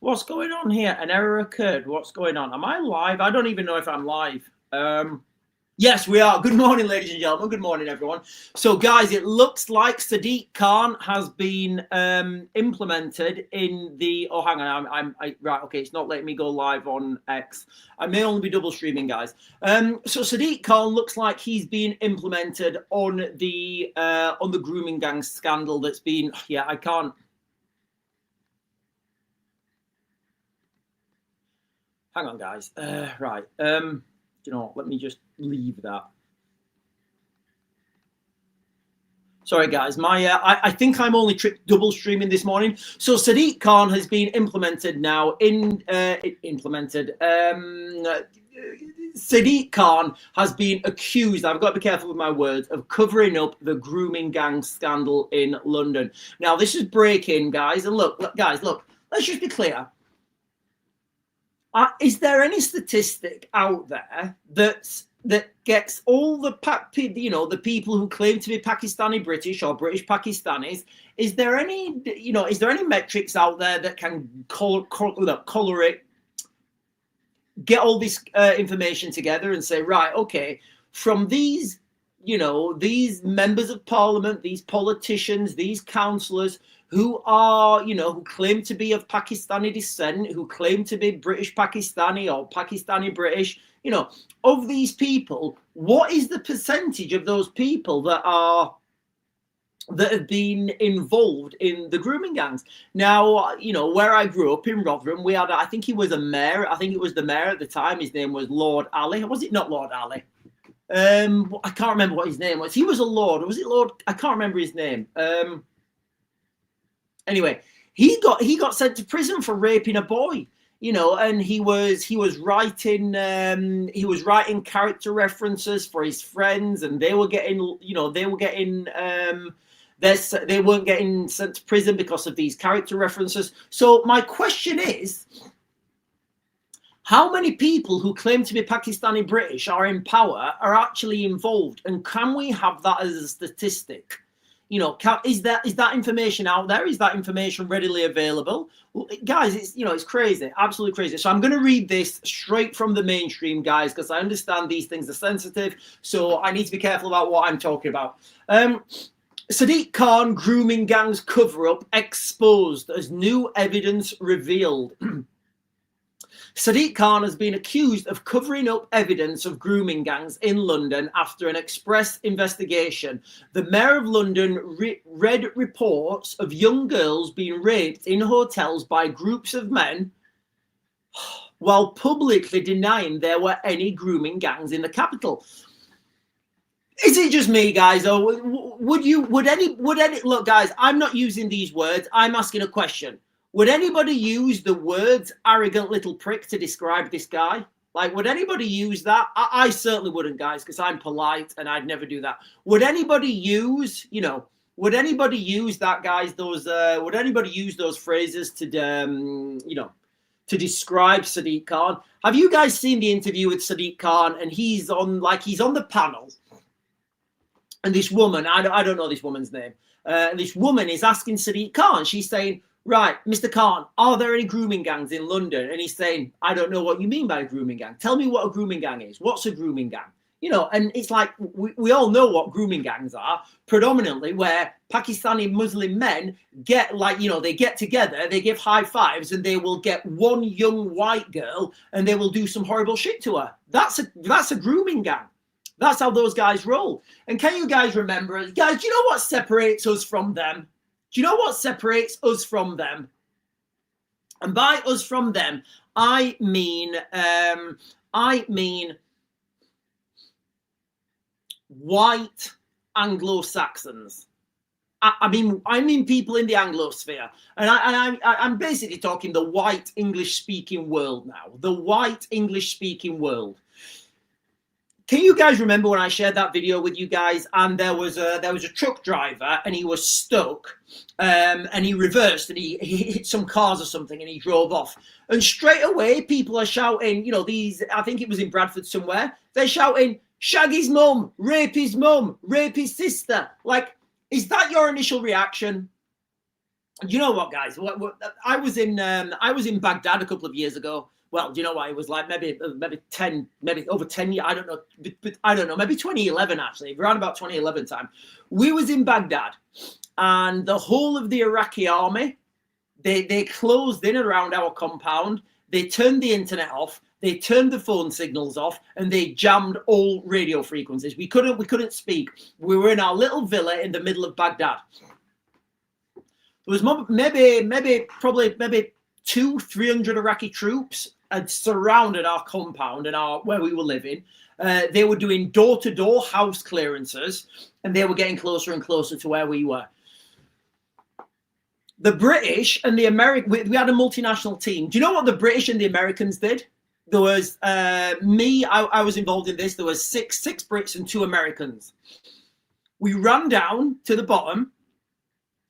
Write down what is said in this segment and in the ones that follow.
What's going on here? An error occurred. What's going on? Am I live? I don't even know if I'm live. Yes, we are. Good morning, ladies and gentlemen. Good morning, everyone. So, guys, it looks like SADIQ Khan has been implemented in the... Oh, hang on. Right, okay. It's not letting me go live on X. I may only be double streaming, guys. So, SADIQ Khan looks like he's been implemented on the grooming gang scandal that's been... Yeah, I can't... Hang on, guys. Right. You know, let me just leave that. Sorry, guys. I think I'm only double streaming this morning. So SADIQ Khan has been implemented now. SADIQ Khan has been accused, I've got to be careful with my words, of covering up the grooming gang scandal in London. Now, this is breaking, guys. And look, guys, look. Let's just be clear. Is there any statistic out there that gets all the the people who claim to be Pakistani British or British Pakistanis? Is there any metrics out there that can color it, get all this information together and say, right, okay, from these these members of parliament, these politicians, these councillors who are, who claim to be of Pakistani descent, who claim to be British Pakistani or Pakistani British, of these people, what is the percentage of those people that have been involved in the grooming gangs? Now, where I grew up in Rotherham, we had, I think he was a mayor. I think it was the mayor at the time. His name was Lord Ali. Was it not Lord Ali? I can't remember what his name was. He was a lord. Was it Lord? I can't remember his name. Anyway, he got sent to prison for raping a boy, and he was writing character references for his friends, and they were getting they weren't getting sent to prison because of these character references. So my question is, how many people who claim to be Pakistani British are in power are actually involved, and can we have that as a statistic? Is that information out there? Is that information readily available? Well, guys, it's crazy, absolutely crazy. So I'm going to read this straight from the mainstream, guys, because I understand these things are sensitive. So I need to be careful about what I'm talking about. SADIQ Khan grooming gangs cover-up exposed as new evidence revealed. SADIQ Khan has been accused of covering up evidence of grooming gangs in London after an express investigation. The Mayor of London read reports of young girls being raped in hotels by groups of men while publicly denying there were any grooming gangs in the capital. Is it just me, guys? Or would any look, guys, I'm not using these words. I'm asking a question. Would anybody use the words arrogant little prick to describe this guy? Like, would anybody use that? I certainly wouldn't, guys, because I'm polite and I'd never do that. Would anybody use, would anybody use that, guys? Would anybody use those phrases to, to describe SADIQ Khan? Have you guys seen the interview with SADIQ Khan? And he's on the panel. And this woman, I don't know this woman's name. This woman is asking SADIQ Khan. She's saying, right, Mr. Khan, are there any grooming gangs in London? And he's saying, I don't know what you mean by a grooming gang. Tell me what a grooming gang is. What's a grooming gang? And it's like, we all know what grooming gangs are, predominantly where Pakistani Muslim men get they get together, they give high fives, and they will get one young white girl and they will do some horrible shit to her. That's a grooming gang. That's how those guys roll. And can you guys remember, guys, do you know what separates us from them? Do you know what separates us from them? And by us from them, I mean white Anglo-Saxons. I mean people in the Anglosphere. And I'm basically talking the white English-speaking world now. The white English-speaking world. Can you guys remember when I shared that video with you guys, and there was a truck driver and he was stuck, and he reversed and he hit some cars or something and he drove off, and straight away people are shouting, I think it was in Bradford somewhere, they're shouting, shag his mum, rape his sister. Like, is that your initial reaction? You know what, guys? I was in Baghdad a couple of years ago. Well, do you know what? It was like maybe over 10 years. I don't know, but I don't know. Maybe 2011 actually, around about 2011 time. We was in Baghdad, and the whole of the Iraqi army, they closed in around our compound. They turned the internet off. They turned the phone signals off, and they jammed all radio frequencies. We couldn't speak. We were in our little villa in the middle of Baghdad. There was maybe 200-300 Iraqi troops had surrounded our compound and where we were living. They were doing door-to-door house clearances, and they were getting closer and closer to where we were. The British and the Americans, we had a multinational team. Do you know what the British and the Americans did? There was me, I was involved in this. There was six Brits and 2 Americans. We ran down to the bottom.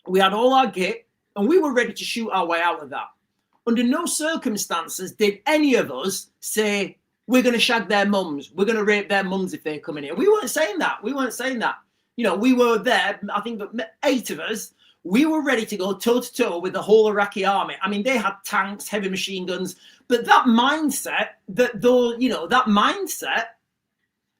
We had all our kit, and we were ready to shoot our way out of that. Under no circumstances did any of us say, we're going to shag their mums. We're going to rape their mums if they come in here. We weren't saying that. We weren't saying that. You know, we were there, I think 8 of us. We were ready to go toe-to-toe with the whole Iraqi army. I mean, they had tanks, heavy machine guns. But that mindset,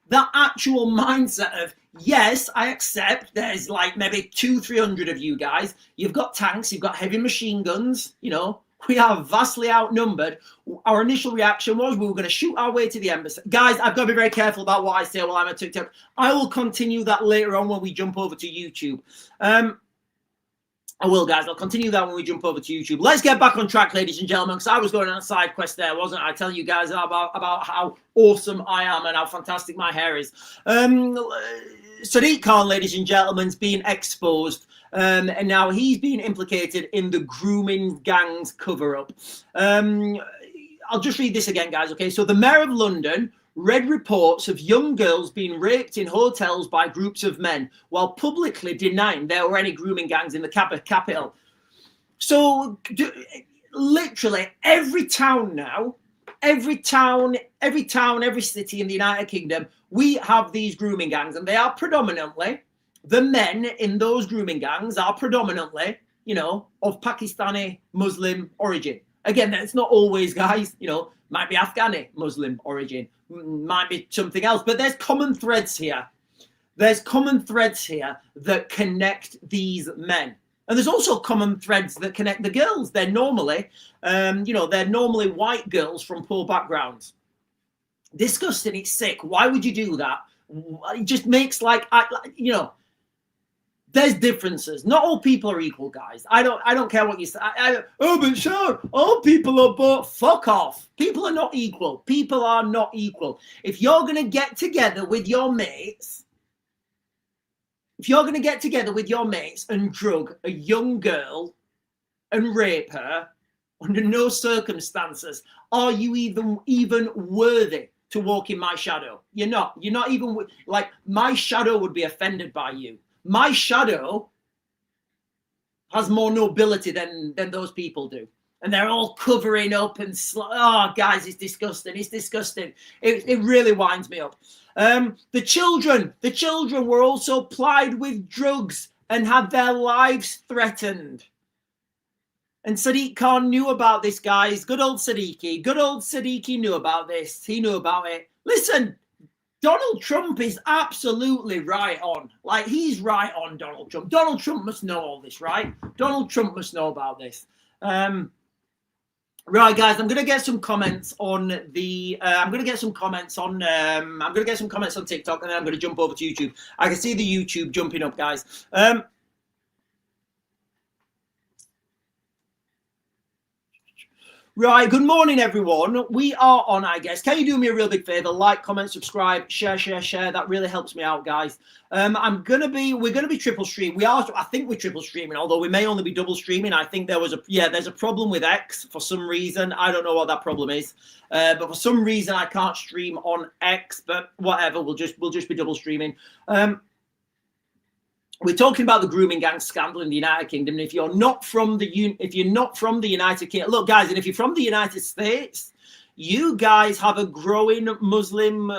that actual mindset of, yes, I accept there's like maybe 200-300 of you guys. You've got tanks, you've got heavy machine guns, you know, we are vastly outnumbered. Our initial reaction was we were going to shoot our way to the embassy. Guys, I've got to be very careful about what I say while I'm on TikTok. I will continue that later on when we jump over to YouTube. I will, guys. I'll continue that when we jump over to YouTube. Let's get back on track, ladies and gentlemen, because I was going on a side quest there, wasn't I? Telling you guys about how awesome I am and how fantastic my hair is. SADIQ Khan, ladies and gentlemen, is being exposed. And now he's being implicated in the grooming gangs cover-up. I'll just read this again, guys, okay? So the Mayor of London read reports of young girls being raped in hotels by groups of men while publicly denying there were any grooming gangs in the capital. So literally every town now, every city in the United Kingdom, we have these grooming gangs, and they are predominantly, the men in those grooming gangs are predominantly, you know, of Pakistani Muslim origin. Again, that's not always, guys, you know, might be Afghani Muslim origin, might be something else, but there's common threads here. There's common threads here that connect these men. And there's also common threads that connect the girls. They're normally, you know, they're normally white girls from poor backgrounds. Disgusting, it's sick. Why would you do that? It just makes you know, there's differences. Not all people are equal, guys. I don't care what you say. Oh, but sure, all people are both. Fuck off. People are not equal. People are not equal. If you're going to get together with your mates, and drug a young girl and rape her, under no circumstances are you even worthy to walk in my shadow. You're not. You're not even, like, my shadow would be offended by you. My shadow has more nobility than those people do. And they're all covering up and, oh, guys, it's disgusting. It's disgusting. It really winds me up. The children were also plied with drugs and had their lives threatened. And SADIQ Khan knew about this, guys. Good old SADIQ knew about this. He knew about it. Listen, Donald Trump is absolutely right on. Like, he's right on, Donald Trump. Donald Trump must know all this, right? Donald Trump must know about this. Right, guys, I'm going to get some comments on the, I'm going to get some comments on TikTok, and then I'm going to jump over to YouTube. I can see the YouTube jumping up, guys. Right, good morning, everyone. We are on, I guess. Can you do me a real big favor? Like, comment, subscribe, share. That really helps me out, guys. We're gonna be triple stream. I think we're triple streaming, although we may only be double streaming. I think there's a problem with X for some reason. I don't know what that problem is, but for some reason I can't stream on X. But whatever, we'll just be double streaming. We're talking about the grooming gang scandal in the United Kingdom. And if you're not from the United Kingdom, look, guys, and if you're from the United States, you guys have a growing Muslim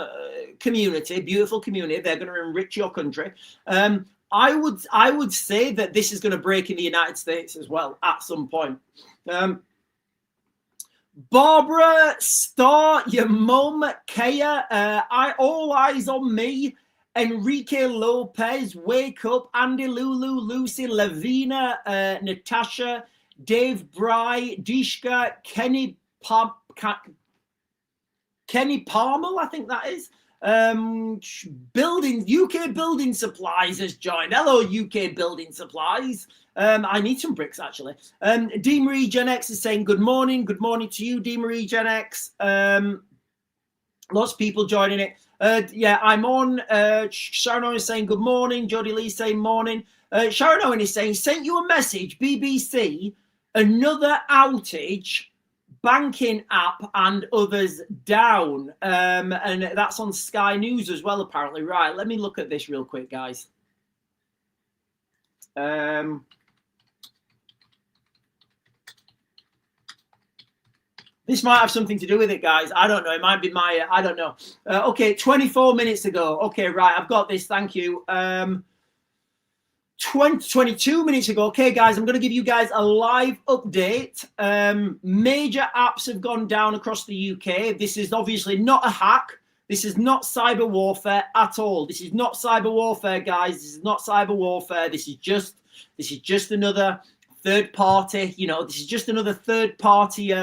community, beautiful community. They're going to enrich your country. I would say that this is going to break in the United States as well at some point. Barbara Starr, your mum, Kaya, all eyes on me. Enrique Lopez, Wake Up, Andy Lulu, Lucy, Lavina, Natasha, Dave Bry, Dishka, Kenny Palmer, I think that is. UK Building Supplies has joined. Hello, UK Building Supplies. I need some bricks, actually. D. Marie Gen X is saying good morning. Good morning to you, D. Marie Gen X. Lots of people joining it. Yeah, I'm on. Sharon Owen is saying good morning. Jodie Lee saying morning. Sharon Owen is saying, sent you a message, BBC, another outage, banking app and others down. And that's on Sky News as well, apparently. Right, let me look at this real quick, guys. This might have something to do with it, guys. I don't know. It might be my, I don't know. Okay, 24 minutes ago. Okay, right. I've got this. Thank you. 22 minutes ago. Okay, guys, I'm going to give you guys a live update. Major apps have gone down across the UK. This is obviously not a hack. This is not cyber warfare at all. This is not cyber warfare, guys. This is not cyber warfare. This is just another third party. You know, this is just another third party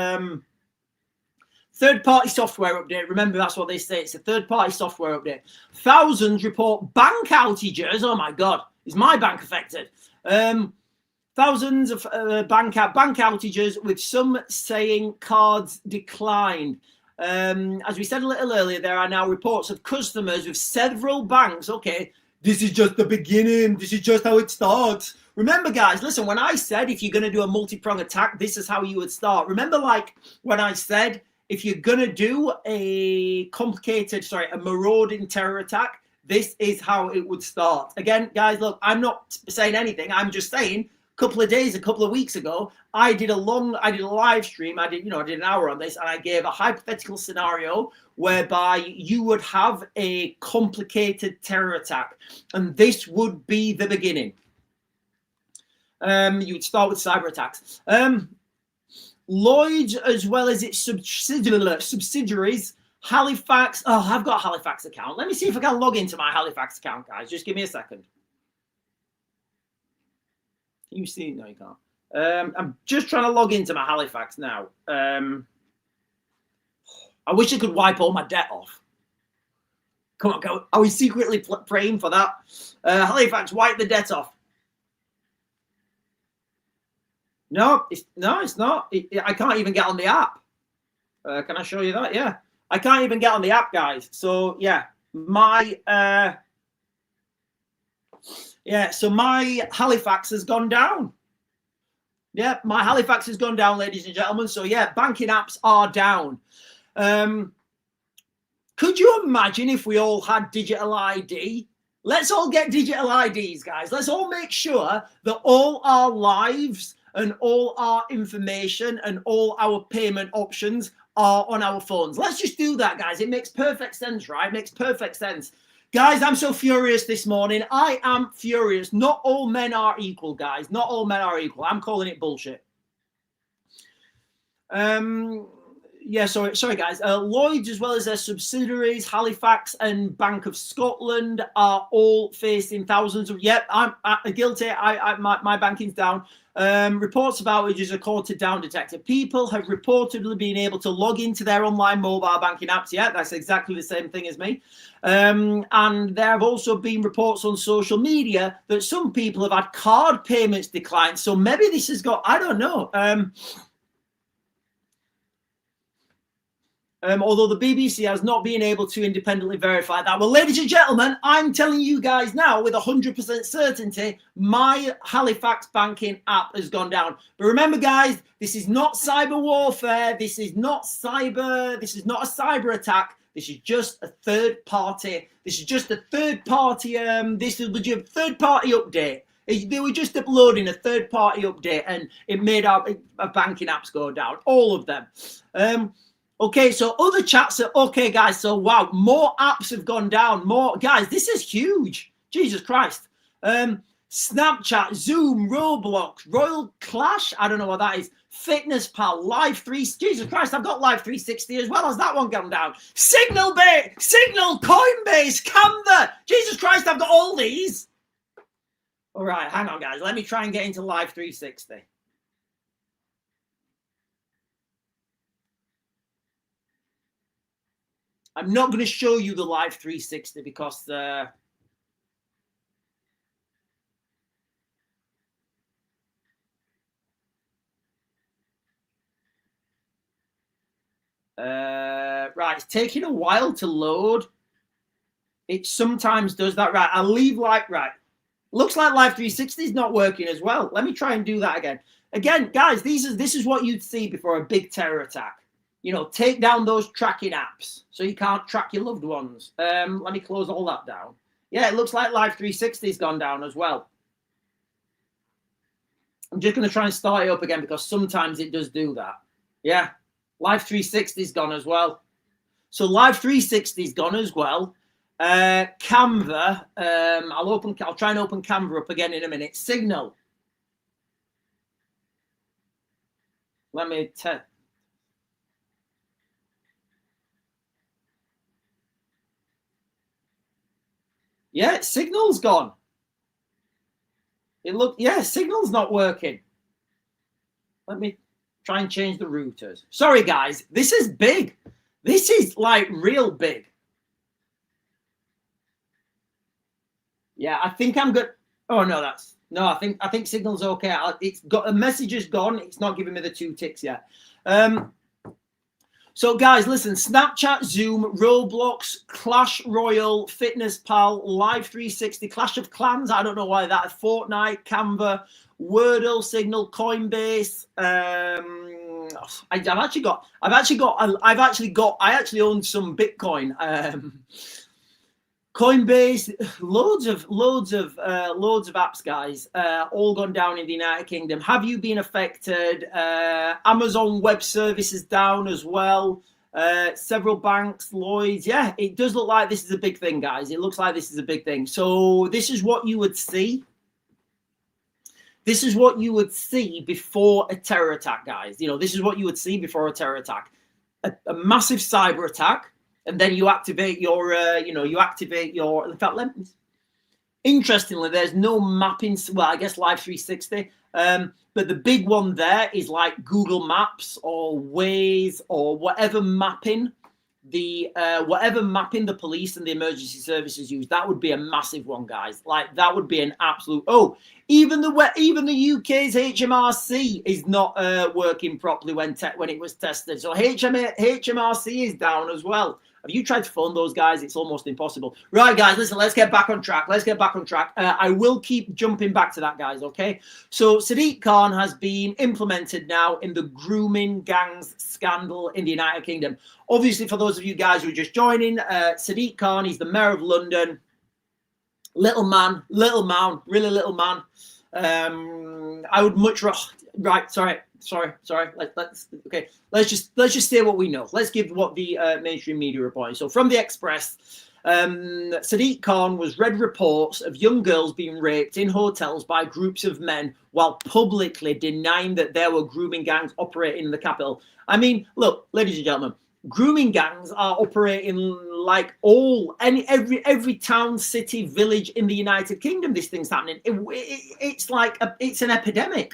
software update. Remember, that's what they say. It's a third-party software update. Thousands report bank outages. Oh, my God. Is my bank affected? Thousands of bank outages, with some saying cards declined. As we said a little earlier, there are now reports of customers with several banks. Okay, this is just the beginning. This is just how it starts. Remember, guys, listen, when I said if you're going to do a multi-prong attack, this is how you would start. Remember, like, when I said if you're going to do a marauding terror attack, this is how it would start. Again, guys, look, I'm not saying anything. I'm just saying a couple of weeks ago, I did a live stream. I did an hour on this, and I gave a hypothetical scenario whereby you would have a complicated terror attack, and this would be the beginning. You would start with cyber attacks. Lloyd's, as well as its subsidiaries, Halifax. Oh, I've got a Halifax account. Let me see if I can log into my Halifax account, guys. Just give me a second. Can you see? No, you can't. I'm just trying to log into my Halifax now. I wish I could wipe all my debt off. Come on, go. Are we secretly praying for that? Halifax, wipe the debt off. No, it's not. I can't even get on the app. Can I show you that? Yeah, I can't even get on the app, guys. So yeah, my Halifax has gone down. Yeah, my Halifax has gone down, ladies and gentlemen. So yeah, banking apps are down. Could you imagine if we all had digital ID? Let's all get digital IDs, guys. Let's all make sure that all our lives and all our information and all our payment options are on our phones. Let's just do that, guys. It makes perfect sense, right? It makes perfect sense. Guys, I'm so furious this morning. I am furious. Not all men are equal, guys. Not all men are equal. I'm calling it bullshit. Yeah, sorry, guys. Lloyd's, as well as their subsidiaries, Halifax and Bank of Scotland, are all facing thousands of. Yep, I'm guilty. My banking's down. Reports of outages according to Down Detector. People have reportedly been able to log into their online mobile banking apps. Yeah, that's exactly the same thing as me. And there have also been reports on social media that some people have had card payments decline. So maybe this has got, I don't know. Although the BBC has not been able to independently verify that. Well, ladies and gentlemen, I'm telling you guys now with 100% certainty, my Halifax banking app has gone down. But remember, guys, this is not cyber warfare. This is not a cyber attack. This is just a third party. This is just a third party. This is a third party update. They were just uploading a third party update, and it made our banking apps go down. All of them. Okay, so other chats are okay, guys. So wow, more apps have gone down. More guys, this is huge. Jesus Christ. Snapchat, Zoom, Roblox, Royal Clash. I don't know what that is. Fitness Pal, Live 3. Jesus Christ, I've got Live 360 as well. Has that one gone down? Signal, Coinbase, Canva. Jesus Christ, I've got all these. All right, hang on, guys. Let me try and get into Live 360. I'm not going to show you the Live 360 because right, it's taking a while to load. It sometimes does that. Right, I'll leave right. Looks like Live 360 is not working as well. Let me try and do that again. Again, guys, this is what you'd see before a big terror attack. You know, take down those tracking apps so you can't track your loved ones. Let me close all that down. Yeah, it looks like Live 360's gone down as well. I'm just going to try and start it up again because sometimes it does do that. Yeah, Live 360's gone as well. So Live 360's gone as well. Canva, I'll try and open Canva up again in a minute. Signal. Let me tell. Yeah, Signal's gone. Signal's not working. Let me try and change the routers. Sorry, guys. This is big. This is like real big. Yeah, I think I'm good. Oh no, I think Signal's okay. It's got a message is gone. It's not giving me the 2 ticks yet. So guys, listen, Snapchat, Zoom, Roblox, Clash Royale, Fitness Pal, Live 360, Clash of Clans, I don't know why that, Fortnite, Canva, Wordle, Signal, Coinbase. I actually own some Bitcoin. Coinbase, loads of apps, guys, all gone down in the United Kingdom. Have you been affected? Amazon Web Services down as well. Several banks, Lloyds. Yeah, it does look like this is a big thing, guys. It looks like this is a big thing. So this is what you would see. This is what you would see before a terror attack, guys. You know, this is what you would see before a terror attack. A massive cyber attack. And then you activate your, in fact, interestingly, there's no mapping. Well, I guess Live 360. But the big one there is like Google Maps or Waze or whatever mapping the police and the emergency services use. That would be a massive one, guys. Like that would be an absolute. Oh, even the UK's HMRC is not working properly when it was tested. So HMRC is down as well. Have you tried to phone those guys? It's almost impossible. Right, guys, listen, let's get back on track. I will keep jumping back to that, guys, okay? So SADIQ Khan has been implemented now in the grooming gangs scandal in the United Kingdom. Obviously, for those of you guys who are just joining, SADIQ Khan, he's the mayor of London. Little man, really little man. I would much rather... Right, sorry. Let's just say what we know. Let's give what the mainstream media reporting. So from the Express, SADIQ Khan was read reports of young girls being raped in hotels by groups of men while publicly denying that there were grooming gangs operating in the capital. I mean, look, ladies and gentlemen, grooming gangs are operating like every town, city, village in the United Kingdom. This thing's happening. It's like it's an epidemic.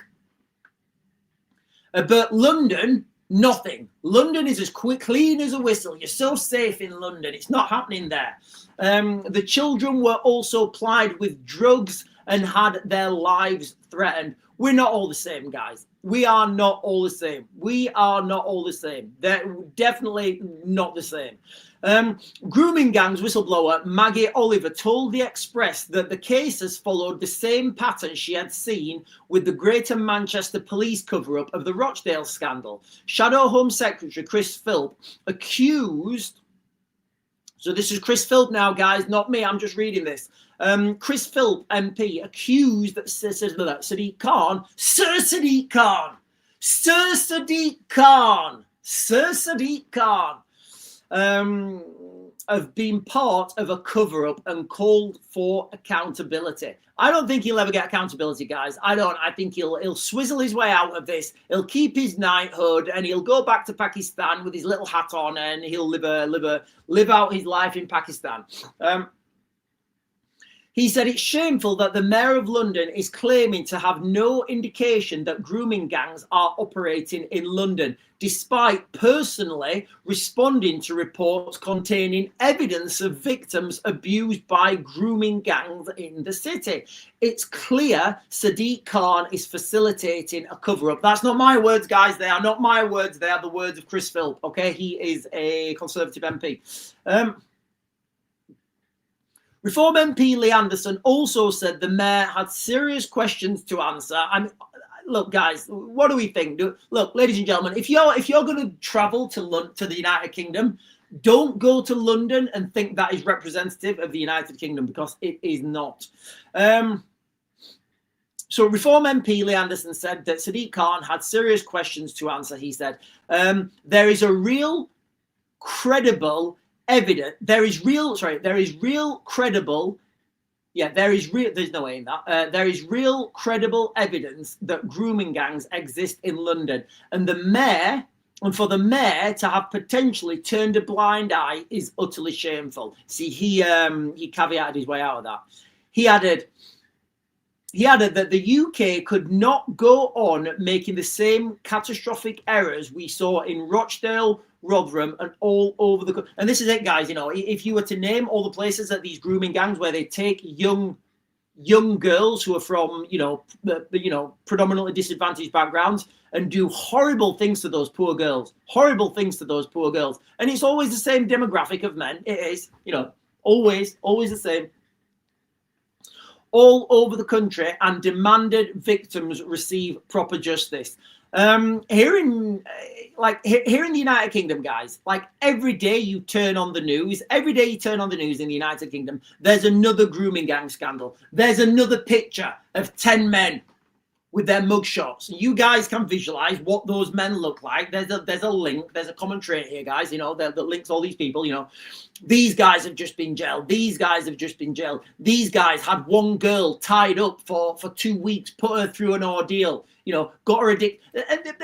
But London, nothing. London is as clean as a whistle. You're so safe in London. It's not happening there. The children were also plied with drugs and had their lives threatened. We're not all the same, guys. We are not all the same. They're definitely not the same. Grooming gangs whistleblower Maggie Oliver told the Express that the case has followed the same pattern she had seen with the Greater Manchester police cover-up of the Rochdale scandal. Shadow Home Secretary Chris Philp accused... So this is Chris Philp now, guys, not me. I'm just reading this. Chris Philp, MP, accused SADIQ Khan, Sir SADIQ Khan, of being part of a cover-up and called for accountability. I don't think he'll ever get accountability, guys. I don't. I think he'll swizzle his way out of this. He'll keep his knighthood and he'll go back to Pakistan with his little hat on and he'll live out his life in Pakistan. He said it's shameful that the Mayor of London is claiming to have no indication that grooming gangs are operating in London, despite personally responding to reports containing evidence of victims abused by grooming gangs in the city. It's clear SADIQ Khan is facilitating a cover-up. That's not my words, guys. They are not my words. They are the words of Chris Philp. Okay, he is a Conservative MP. Reform MP Lee Anderson also said the mayor had serious questions to answer. I mean, look, guys, what do we think? Look, ladies and gentlemen, if you're going to travel to the United Kingdom, don't go to London and think that is representative of the United Kingdom, because it is not. So Reform MP Lee Anderson said that SADIQ Khan had serious questions to answer. He said, there is real credible evidence. There's no way in that. There is real credible evidence that grooming gangs exist in London, and for the mayor to have potentially turned a blind eye is utterly shameful. See, he caveated his way out of that. He added that the UK could not go on making the same catastrophic errors we saw in Rochdale, Rotherham, and all over the. And this is it, guys. You know, if you were to name all the places that these grooming gangs where they take young girls who are from predominantly disadvantaged backgrounds and do horrible things to those poor girls, and it's always the same demographic of men. It is, always the same. All over the country, and demanded victims receive proper justice. Here in the United Kingdom, guys, like every day you turn on the news in the United Kingdom, there's another grooming gang scandal. There's another picture of 10 men with their mugshots. You guys can visualize what those men look like. There's a link. There's a common trait here, guys. That links all these people. These guys have just been jailed. These guys had one girl tied up for 2 weeks, put her through an ordeal. Got her addicted.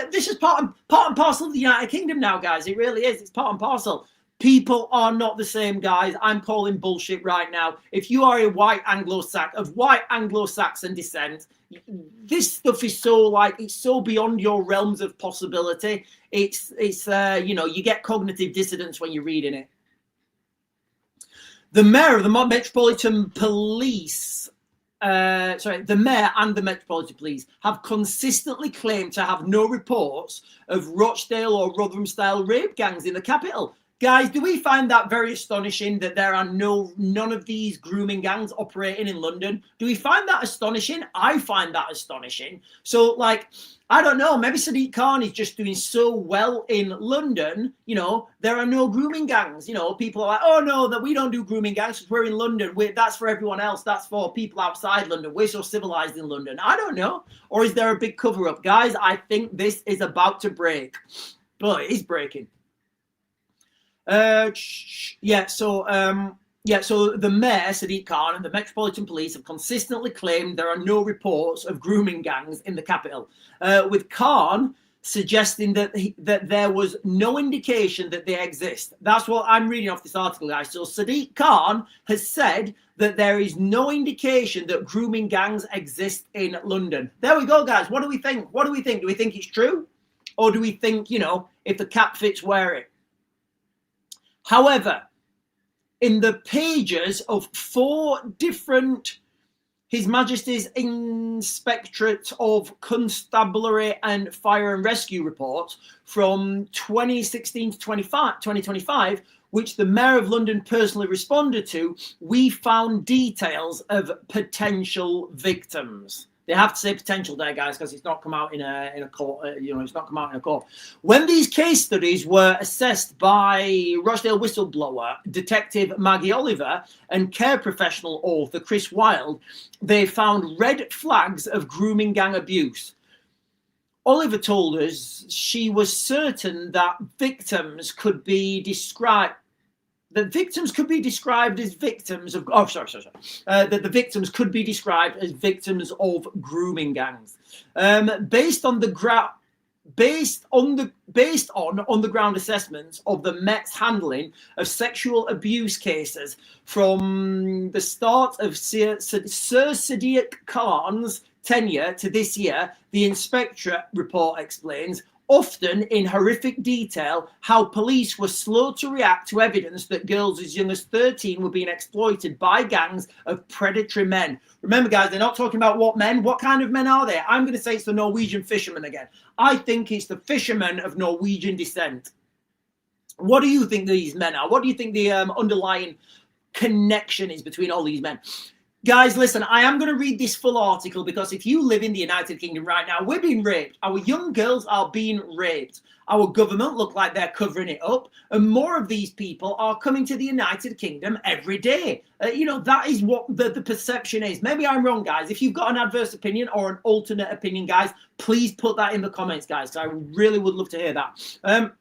This is part and parcel of the United Kingdom now, guys. It really is. It's part and parcel. People are not the same, guys. I'm calling bullshit right now. If you are a white Anglo-Saxon descent, this stuff is it's so beyond your realms of possibility. It's you get cognitive dissonance when you're reading it. The mayor of the Metropolitan Police, the mayor and the Metropolitan Police have consistently claimed to have no reports of Rochdale or Rotherham-style rape gangs in the capital. Guys, do we find that very astonishing that there are none of these grooming gangs operating in London? Do we find that astonishing? I find that astonishing. So, I don't know, maybe SADIQ Khan is just doing so well in London, there are no grooming gangs. People are like, oh no, that we don't do grooming gangs because we're in London. That's for everyone else. That's for people outside London. We're so civilized in London. I don't know. Or is there a big cover-up? Guys, I think this is about to break. But it is breaking. So the mayor, SADIQ Khan, and the Metropolitan Police have consistently claimed there are no reports of grooming gangs in the capital, with Khan suggesting that there was no indication that they exist. That's what I'm reading off this article, guys. So SADIQ Khan has said that there is no indication that grooming gangs exist in London. There we go, guys. What do we think? Do we think it's true? Or do we think, if the cap fits, wear it? However, in the pages of 4 different His Majesty's Inspectorate of Constabulary and Fire and Rescue reports from 2016 to 2025, which the Mayor of London personally responded to, we found details of potential victims. They have to say potential there, guys, because it's not come out in a court. It's not come out in a court. When these case studies were assessed by Rochdale whistleblower Detective Maggie Oliver and care professional author Chris Wilde, they found red flags of grooming gang abuse. Oliver told us she was certain that victims could be described. That victims could be described as victims of. Oh, sorry. That the victims could be described as victims of grooming gangs, based on the ground assessments of the Met's handling of sexual abuse cases from the start of Sir SADIQ Khan's tenure to this year, the inspectorate report explains, often in horrific detail, how police were slow to react to evidence that girls as young as 13 were being exploited by gangs of predatory men. Remember, guys, they're not talking about what men. What kind of men are they? I'm going to say it's the Norwegian fishermen again. I think it's the fishermen of Norwegian descent. What do you think these men are? What do you think the underlying connection is between all these men? Guys, listen, I am going to read this full article because if you live in the United Kingdom right now, we're being raped. Our young girls are being raped. Our government look like they're covering it up. And more of these people are coming to the United Kingdom every day. That is what the perception is. Maybe I'm wrong, guys. If you've got an adverse opinion or an alternate opinion, guys, please put that in the comments, guys. I really would love to hear that.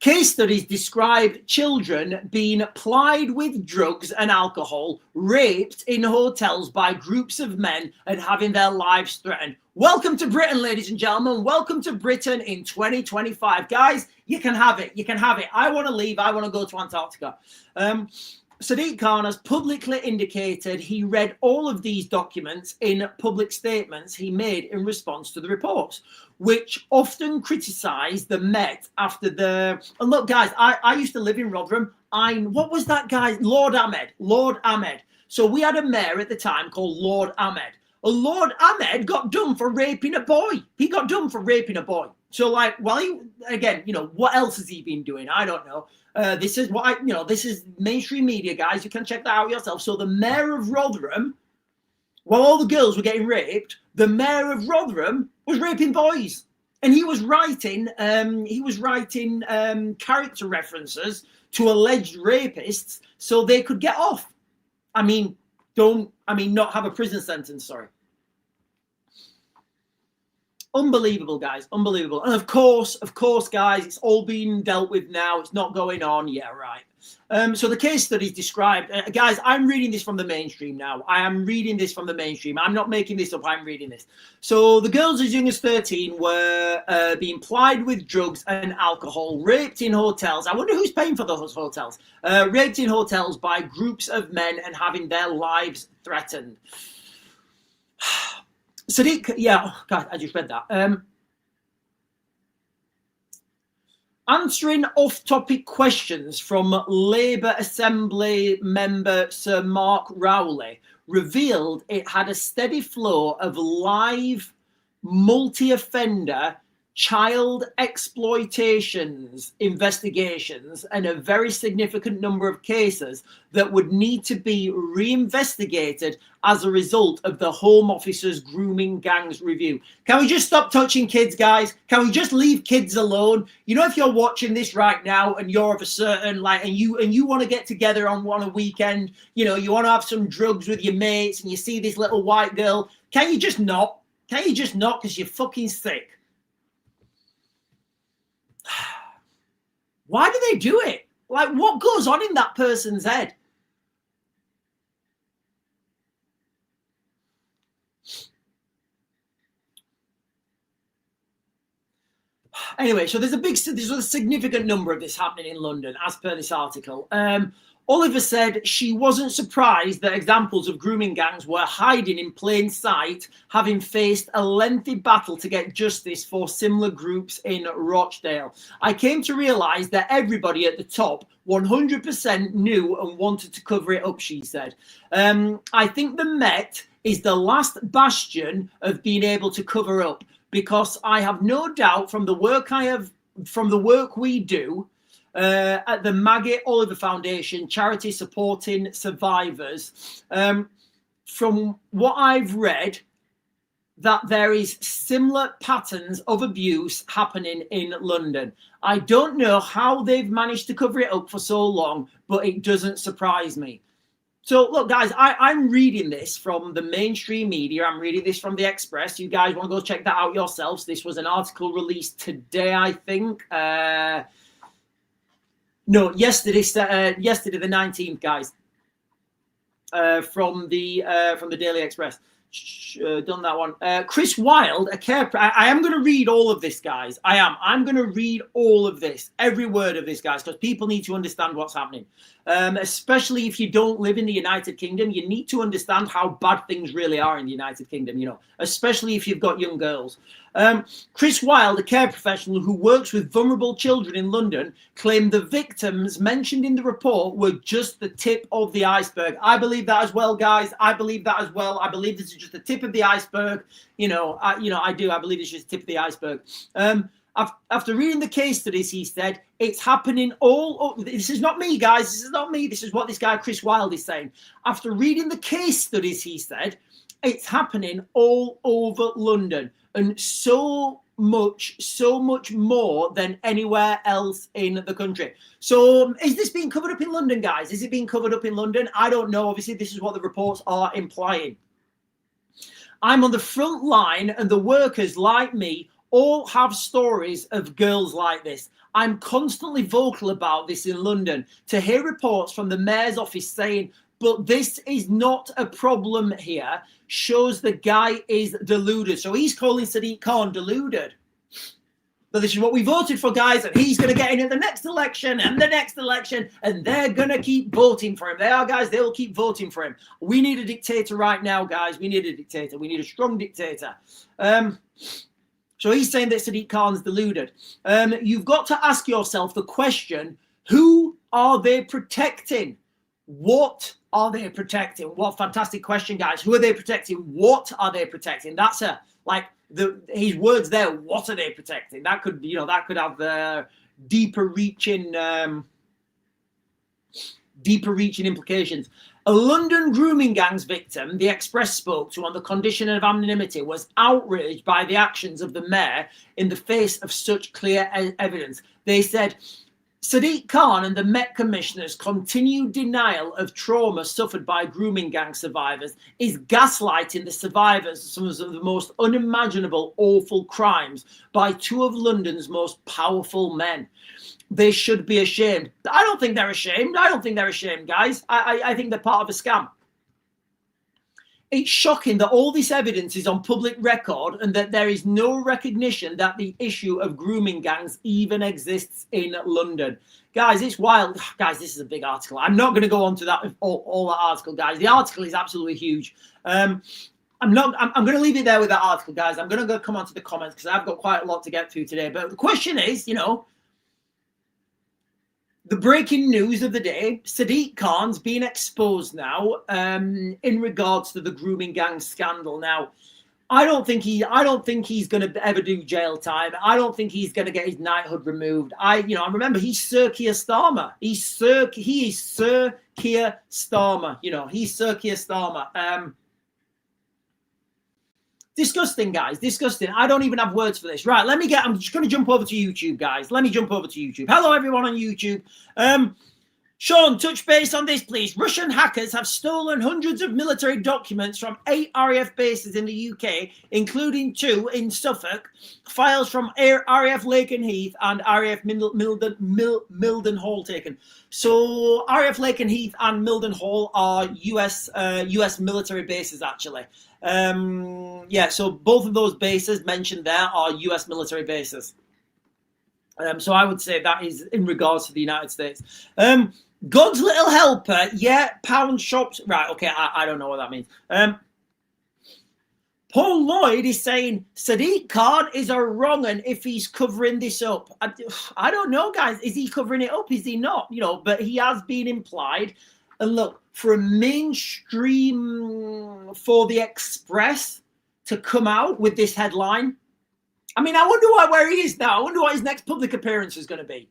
Case studies described children being plied with drugs and alcohol, raped in hotels by groups of men, and having their lives threatened. Welcome to Britain, ladies and gentlemen. Welcome to Britain in 2025. Guys, you can have it. You can have it. I want to leave. I want to go to Antarctica. SADIQ Khan has publicly indicated he read all of these documents in public statements he made in response to the reports, which often criticised the Met after the... And look, guys, I used to live in Rotherham. What was that guy? Lord Ahmed. So we had a mayor at the time called Lord Ahmed. Well, Lord Ahmed got done for raping a boy. He got done for raping a boy. So, like, well, what else has he been doing? I don't know. This is mainstream media, guys. You can check that out yourself. So the mayor of Rotherham, while all the girls were getting raped, the mayor of Rotherham was raping boys, and he was writing character references to alleged rapists so they could get off. Not have a prison sentence. Sorry. Unbelievable, guys. Unbelievable. And of course, guys, it's all being dealt with now. It's not going on. Yeah, right. So the case studies described, guys, I'm reading this from the mainstream now. I am reading this from the mainstream. I'm not making this up. I'm reading this. So the girls as young as 13 were being plied with drugs and alcohol, raped in hotels. I wonder who's paying for those hotels. Raped in hotels by groups of men and having their lives threatened. SADIQ, yeah, God, I just read that. Answering off-topic questions from Labour Assembly member Sir Mark Rowley revealed it had a steady flow of live multi-offender child exploitations investigations and a very significant number of cases that would need to be reinvestigated as a result of the Home Office's grooming gangs review. Can we just stop touching kids, guys? Can we just leave kids alone? If you're watching this right now and you're of a certain and you want to get together on a weekend, you want to have some drugs with your mates and you see this little white girl, can you just not? Can you just not? Because you're fucking sick. Why do they do it? Like, what goes on in that person's head? Anyway, so there's a significant number of this happening in London, as per this article. Oliver said she wasn't surprised that examples of grooming gangs were hiding in plain sight, having faced a lengthy battle to get justice for similar groups in Rochdale. I came to realise that everybody at the top 100% knew and wanted to cover it up, she said. I think the Met is the last bastion of being able to cover up, because I have no doubt from the work we do at the Maggie Oliver Foundation, charity supporting survivors, from what I've read, that there is similar patterns of abuse happening in London. I don't know how they've managed to cover it up for so long, but it doesn't surprise me. So look, guys, I'm reading this from the mainstream media. I'm reading this from the Express. You guys want to go check that out yourselves. This was an article released today, I think. No, yesterday the 19th, guys. From the Daily Express. Done that one. Chris Wilde, I am going to read all of this, guys. I'm going to read all of this, every word of this, guys, because people need to understand what's happening. Especially if you don't live in the United Kingdom, you need to understand how bad things really are in the United Kingdom, you know, especially if you've got young girls. Chris Wilde, a care professional who works with vulnerable children in London, claimed the victims mentioned in the report were just the tip of the iceberg. I believe that as well, guys. I believe that as well. I believe this is just the tip of the iceberg. I do. I believe it's just the tip of the iceberg. After reading the case studies, he said, it's happening all over. This is not me, guys. This is not me. This is what this guy, Chris Wilde, is saying. After reading the case studies, he said, it's happening all over London. And so much more than anywhere else in the country. So is this being covered up in London, guys? Is it being covered up in London? I don't know. Obviously, this is what the reports are implying. I'm on the front line, and the workers like me all have stories of girls like this. I'm constantly vocal about this in London. To hear reports from the mayor's office saying, but this is not a problem here, shows the guy is deluded. So he's calling Sadiq Khan deluded. But this is what we voted for, guys, and he's going to get in at the next election and the next election, and they're going to keep voting for him. They are, guys. They will keep voting for him. We need a dictator right now, guys. We need a dictator. We need a strong dictator. So he's saying that Sadiq Khan's deluded. You've got to ask yourself the question, who are they protecting? What are they protecting? What fantastic question, guys. Who are they protecting? What are they protecting? That's his words there. What are they protecting? That could, have deeper reaching implications. A London grooming gangs victim, the Express spoke to on the condition of anonymity, was outraged by the actions of the mayor in the face of such clear evidence. They said, Sadiq Khan and the Met Commissioner's continued denial of trauma suffered by grooming gang survivors is gaslighting the survivors of some of the most unimaginable, awful crimes by two of London's most powerful men. They should be ashamed. I don't think they're ashamed. I don't think they're ashamed, guys. I think they're part of a scam. It's shocking that all this evidence is on public record and that there is no recognition that the issue of grooming gangs even exists in London. Guys, it's wild. Guys, this is a big article. I'm not going to go on to that all that article, guys. The article is absolutely huge. I'm going to leave it there with that article, guys. I'm going to come on to the comments because I've got quite a lot to get through today. But the question is, the breaking news of the day, Sadiq Khan's been exposed now in regards to the grooming gang scandal. Now, I don't think he's going to ever do jail time. I don't think he's going to get his knighthood removed. I remember he's Sir Keir Starmer. He is Sir Keir Starmer. He's Sir Keir Starmer. Disgusting, guys. Disgusting. I don't even have words for this. Right, I'm just going to jump over to YouTube, guys. Let me jump over to YouTube. Hello, everyone on YouTube. Sean, touch base on this, please. Russian hackers have stolen hundreds of military documents from 8 RAF bases in the UK, including 2 in Suffolk, files from RAF Lakenheath and RAF Mildenhall taken. So RAF Lakenheath and Mildenhall are US military bases, actually. So both of those bases mentioned there are US military bases. So I would say that is in regards to the United States. God's little helper, pound shops. Right, okay, I don't know what that means. Paul Lloyd is saying Sadiq Khan is a wrong un if he's covering this up. I don't know, guys. Is he covering it up? Is he not? But he has been implied. And look, for a mainstream, for the Express to come out with this headline, I wonder where he is now. I wonder what his next public appearance is going to be.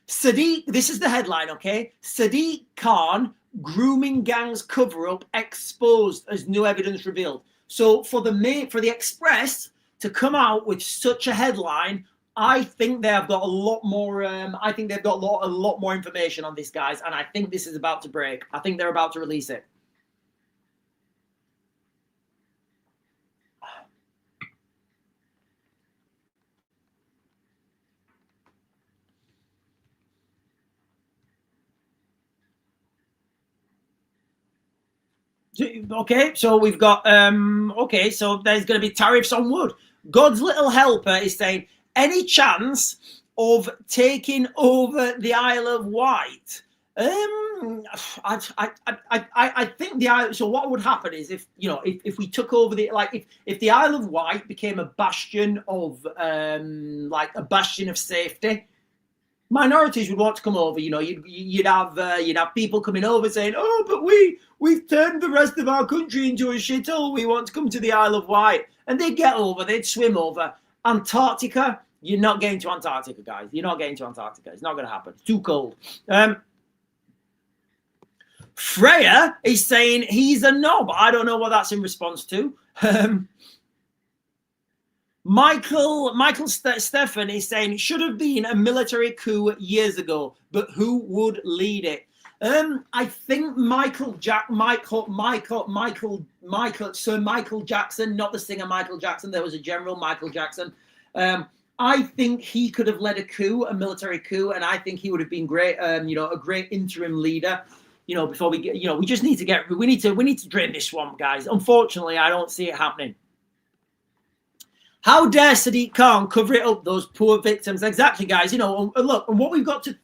Sadiq, this is the headline, okay? Sadiq Khan, grooming gangs cover-up exposed as new evidence revealed. So for the Express to come out with such a headline, I think they have got a lot more. I think they've got a lot more information on this, guys, and I think this is about to break. I think they're about to release it. Okay, so we've got okay, so there's going to be tariffs on wood. God's little helper is saying, any chance of taking over the Isle of Wight? I think the Isle. So what would happen is if we took over if the Isle of Wight became a bastion of like a bastion of safety, minorities would want to come over. You'd have people coming over saying, "Oh, but we've turned the rest of our country into a shithole. We want to come to the Isle of Wight," and they'd get over. They'd swim over. Antarctica. You're not getting to Antarctica, guys. You're not getting to Antarctica. It's not going to happen. It's too cold. Freya is saying he's a knob. I don't know what that's in response to. Michael Stephan is saying it should have been a military coup years ago, but who would lead it? I think Sir Michael Jackson, not the singer Michael Jackson. There was a General Michael Jackson. I think he could have led a coup, a military coup, and I think he would have been great. A great interim leader. Before we get, we just need to we need to drain this swamp, guys. Unfortunately, I don't see it happening. How dare Sadiq Khan cover it up, those poor victims? Exactly, guys. Look, and what we've got to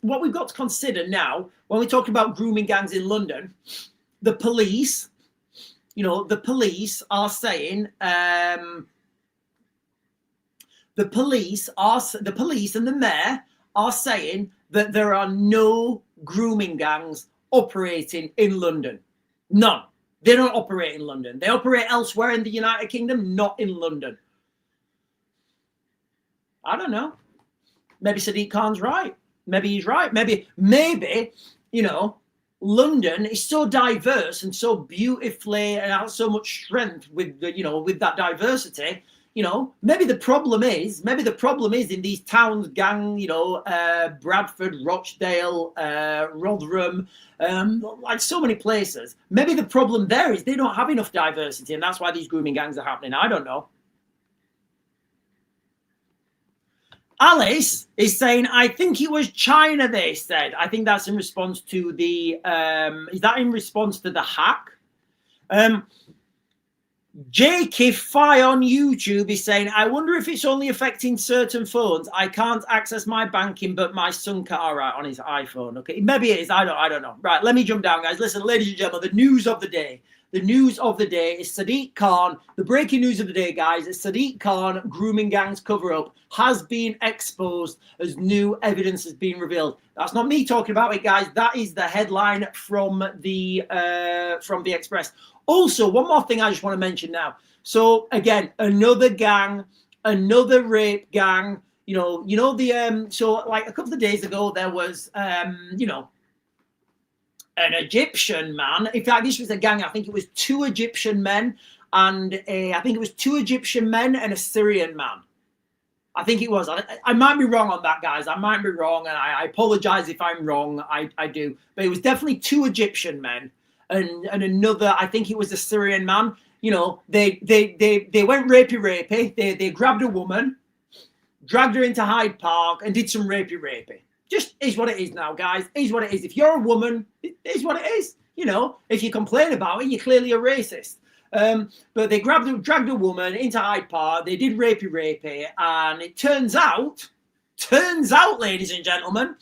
consider now when we're talking about grooming gangs in London, the police, the police are saying, the police and the mayor are saying that there are no grooming gangs operating in London. None. They don't operate in London. They operate elsewhere in the United Kingdom, not in London. I don't know. Maybe Sadiq Khan's right. Maybe he's right. Maybe, London is so diverse and so beautifully and has so much strength with with that diversity. Maybe the problem is in these towns, gang, Bradford, Rochdale, Rotherham, like so many places. Maybe the problem there is they don't have enough diversity, and that's why these grooming gangs are happening. I don't know. Alice is saying, I think it was China, they said. I think that's in response to the, is that in response to the hack? Jakey Fi on YouTube is saying, I wonder if it's only affecting certain phones. I can't access my banking, but my son can right on his iPhone. Okay, maybe it is. I don't know. Right, let me jump down, guys. Listen, ladies and gentlemen, the news of the day. The news of the day is Sadiq Khan. The breaking news of the day, guys, is Sadiq Khan grooming gangs cover-up has been exposed as new evidence has been revealed. That's not me talking about it, guys. That is the headline from the Express. Also, one more thing I just want to mention now. So again, another gang, another rape gang. So like a couple of days ago, there was an Egyptian man. In fact, this was a gang. I think it was 2 Egyptian men and I think it was 2 Egyptian men and a Syrian man. I think it was. I might be wrong on that, guys. I might be wrong, and I apologize if I'm wrong. I do. But it was definitely 2 Egyptian men and another. I think it was a Syrian man. They went rapey. They grabbed a woman, dragged her into Hyde Park, and did some rapey. Just is what it is now, guys. Is what it is. If you're a woman, it is what it is. If you complain about it, you're clearly a racist. But they dragged a woman into Hyde Park. They did rapey, and it turns out, ladies and gentlemen,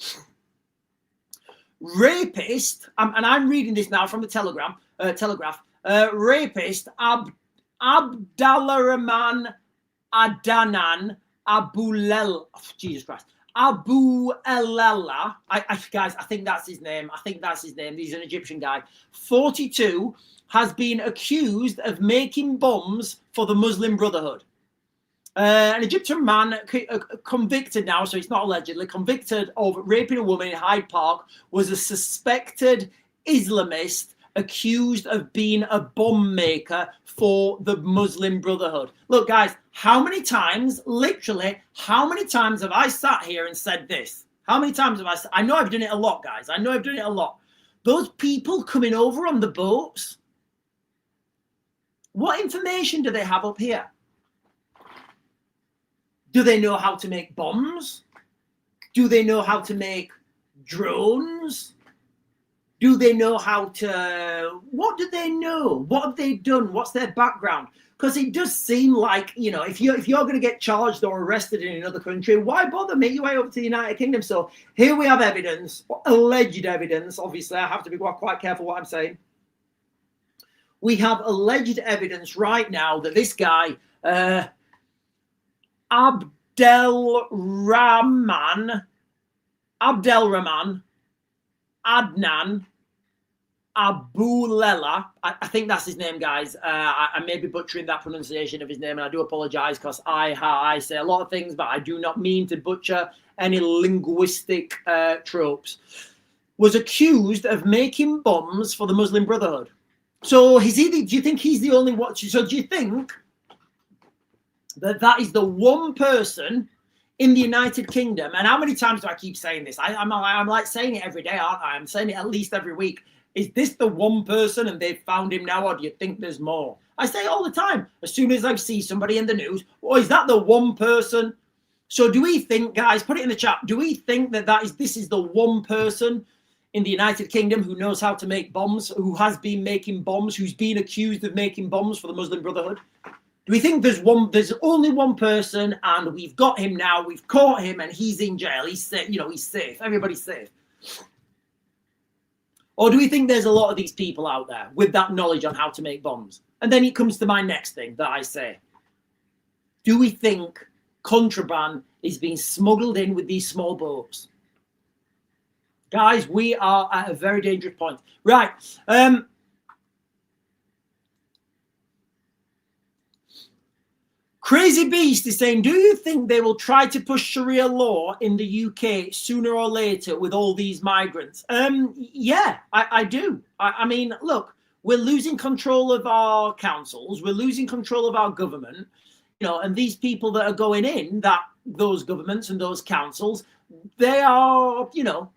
rapist. And I'm reading this now from the Telegraph. Rapist Abdallah Rahman Adanan Jesus Christ. Abu Elala, guys, I think that's his name. He's an Egyptian guy. 42, has been accused of making bombs for the Muslim Brotherhood. An Egyptian man convicted now, so it's not allegedly, convicted of raping a woman in Hyde Park, was a suspected Islamist accused of being a bomb maker for the Muslim Brotherhood. Look, guys, how many times, literally, how many times have I sat here and said this? How many times have I know I've done it a lot, guys. I know I've done it a lot. Those people coming over on the boats, what information do they have up here? Do they know how to make bombs? Do they know how to make drones? Do they know how to, what do they know? What have they done? What's their background? Because it does seem like, you know, if you're going to get charged or arrested in another country, why bother? Make your way over to the United Kingdom. So here we have evidence, alleged evidence. Obviously, I have to be quite careful what I'm saying. We have alleged evidence right now that this guy, Abdelrahman Adnan Abulela, I think that's his name, guys. I may be butchering that pronunciation of his name, and I do apologize because I say a lot of things, but I do not mean to butcher any linguistic tropes. Was accused of making bombs for the Muslim Brotherhood. So do you think he's the only one? So do you think that is the one person in the United Kingdom? And how many times do I keep saying this? I'm like saying it every day, aren't I? I'm saying it at least every week. Is this the one person and they've found him now, or do you think there's more? I say it all the time. As soon as I see somebody in the news, oh, is that the one person? So do we think, guys, put it in the chat, do we think that this is the one person in the United Kingdom who knows how to make bombs, who has been making bombs, who's been accused of making bombs for the Muslim Brotherhood? Do we think there's only one person and we've got him now, we've caught him and he's in jail, he's safe, you know, he's safe, everybody's safe? Or do we think there's a lot of these people out there with that knowledge on how to make bombs? And then it comes to my next thing that I say. Do we think contraband is being smuggled in with these small boats? Guys, we are at a very dangerous point. Right. Crazy Beast is saying, do you think they will try to push Sharia law in the UK sooner or later with all these migrants? Yeah, I do. I mean, look, we're losing control of our councils. We're losing control of our government, you know, and these people that are going in, those governments and those councils, they are, you know,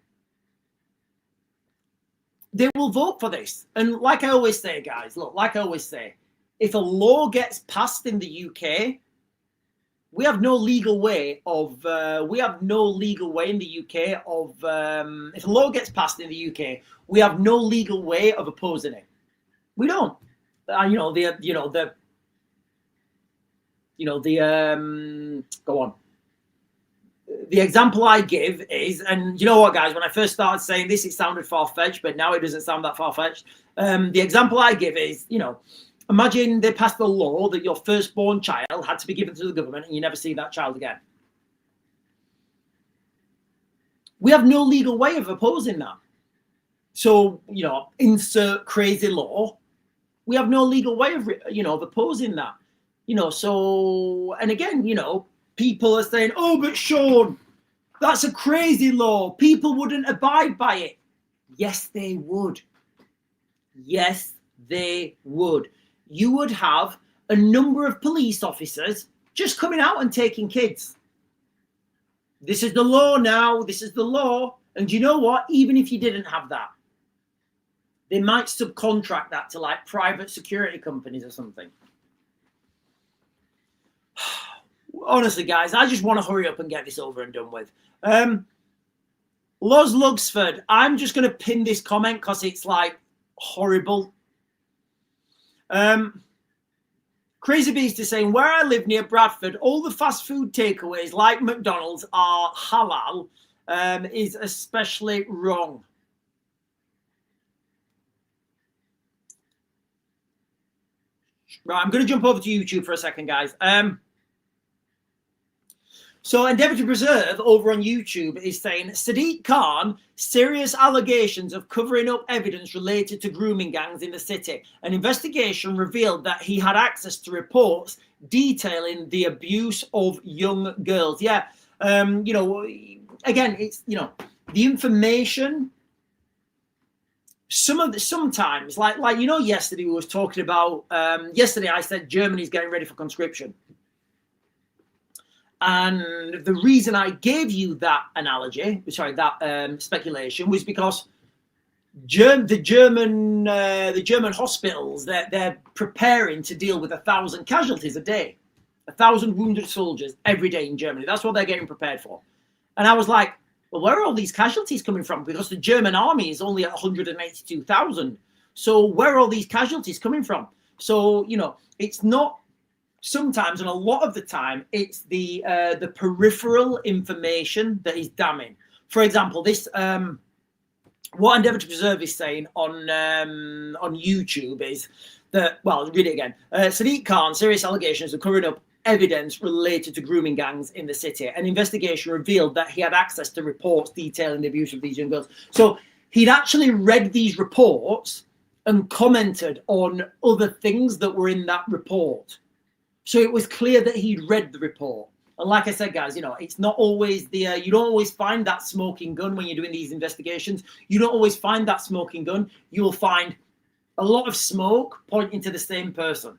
they will vote for this. And like I always say, guys, look, like I always say, if a law gets passed in the UK, we have no legal way of, in the UK of, if a law gets passed in the UK, we have no legal way of opposing it. We don't. Go on. The example I give is, and you know what, guys, when I first started saying this, it sounded far-fetched, but now it doesn't sound that far-fetched. The example I give is, you know, imagine they passed a law that your firstborn child had to be given to the government and you never see that child again. We have no legal way of opposing that. So, you know, insert crazy law. We have no legal way of, you know, of opposing that. You know, so, and again, you know, people are saying, oh, but Sean, that's a crazy law. People wouldn't abide by it. Yes, they would. Yes, they would. You would have a number of police officers just coming out and taking kids. This is the law now. This is the law. And you know what? Even if you didn't have that, they might subcontract that to like private security companies or something. Honestly, guys, I just want to hurry up and get this over and done with. Loz Lugsford, I'm just going to pin this comment because it's like horrible. Crazy Beast is saying, where I live near Bradford, all the fast food takeaways like McDonald's are halal, is especially wrong. Right, I'm going to jump over to YouTube for a second, guys. So Endeavour to Preserve over on YouTube is saying, Sadiq Khan, serious allegations of covering up evidence related to grooming gangs in the city. An investigation revealed that he had access to reports detailing the abuse of young girls. Yeah, you know, again, it's, you know, the information sometimes, like you know, yesterday we was talking about. Yesterday I said Germany's getting ready for conscription, and the reason I gave you that analogy, sorry, that speculation, was because the German hospitals, they're preparing to deal with 1,000 casualties a day, 1,000 wounded soldiers every day in Germany. That's what they're getting prepared for. And I was like, well, where are all these casualties coming from? Because the German army is only at 182,000. So where are all these casualties coming from? So, you know, it's not sometimes, and a lot of the time, it's the peripheral information that is damning. For example, this what Endeavour to Preserve is saying on YouTube is that, well, read it again. Sadiq Khan, serious allegations of covering up evidence related to grooming gangs in the city. An investigation revealed that he had access to reports detailing the abuse of these young girls. So he'd actually read these reports and commented on other things that were in that report. So it was clear that he'd read the report. And like I said, guys, you know, it's not always the, you don't always find that smoking gun when you're doing these investigations. You don't always find that smoking gun. You'll find a lot of smoke pointing to the same person.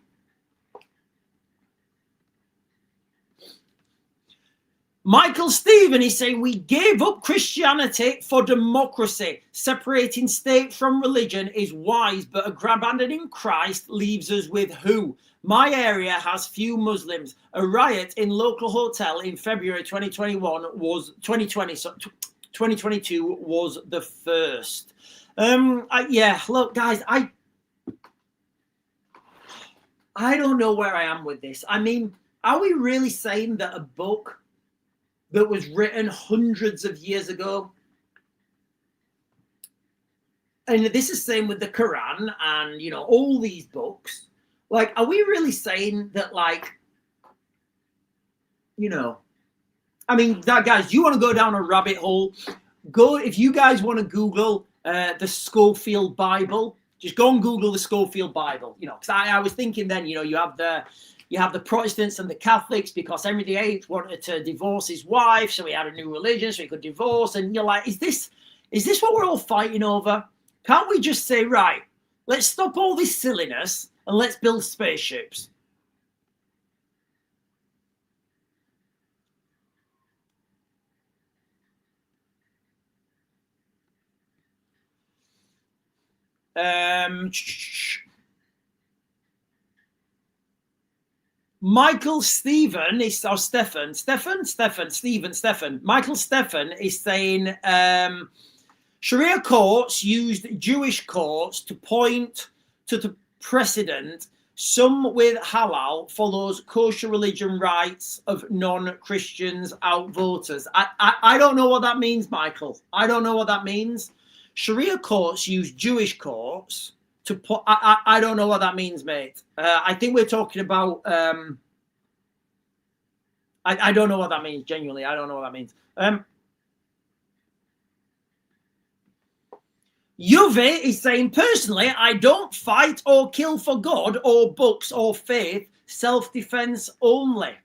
Michael Stephen is saying, we gave up Christianity for democracy. Separating state from religion is wise, but abandoning Christ leaves us with who? My area has few Muslims. A riot in local hotel in February 2021 was 2022 was the first. Yeah, look, guys, I don't know where I am with this. I mean, are we really saying that a book that was written hundreds of years ago, and this is the same with the Quran and, you know, all these books, like, are we really saying that, like, you know, I mean, that, guys, you want to go down a rabbit hole, go, if you guys want to Google the Schofield Bible, just go and Google the Schofield Bible, you know, because I was thinking then, you know, you have the Protestants and the Catholics, because Henry VIII wanted to divorce his wife, so he had a new religion so he could divorce. And you're like, is this what we're all fighting over? Can't we just say, right, let's stop all this silliness and let's build spaceships? Michael Stephen is, or Stefan. Michael Stephan is saying Sharia courts used Jewish courts to point to the precedent. Some with halal follows kosher religion rights of non-Christians outvoters. I don't know what that means, Michael. I don't know what that means. Sharia courts use Jewish courts to put. I don't know what that means, mate. I think we're talking about. I don't know what that means. Genuinely, I don't know what that means. Juve is saying, personally, I don't fight or kill for God or books or faith, self-defense only.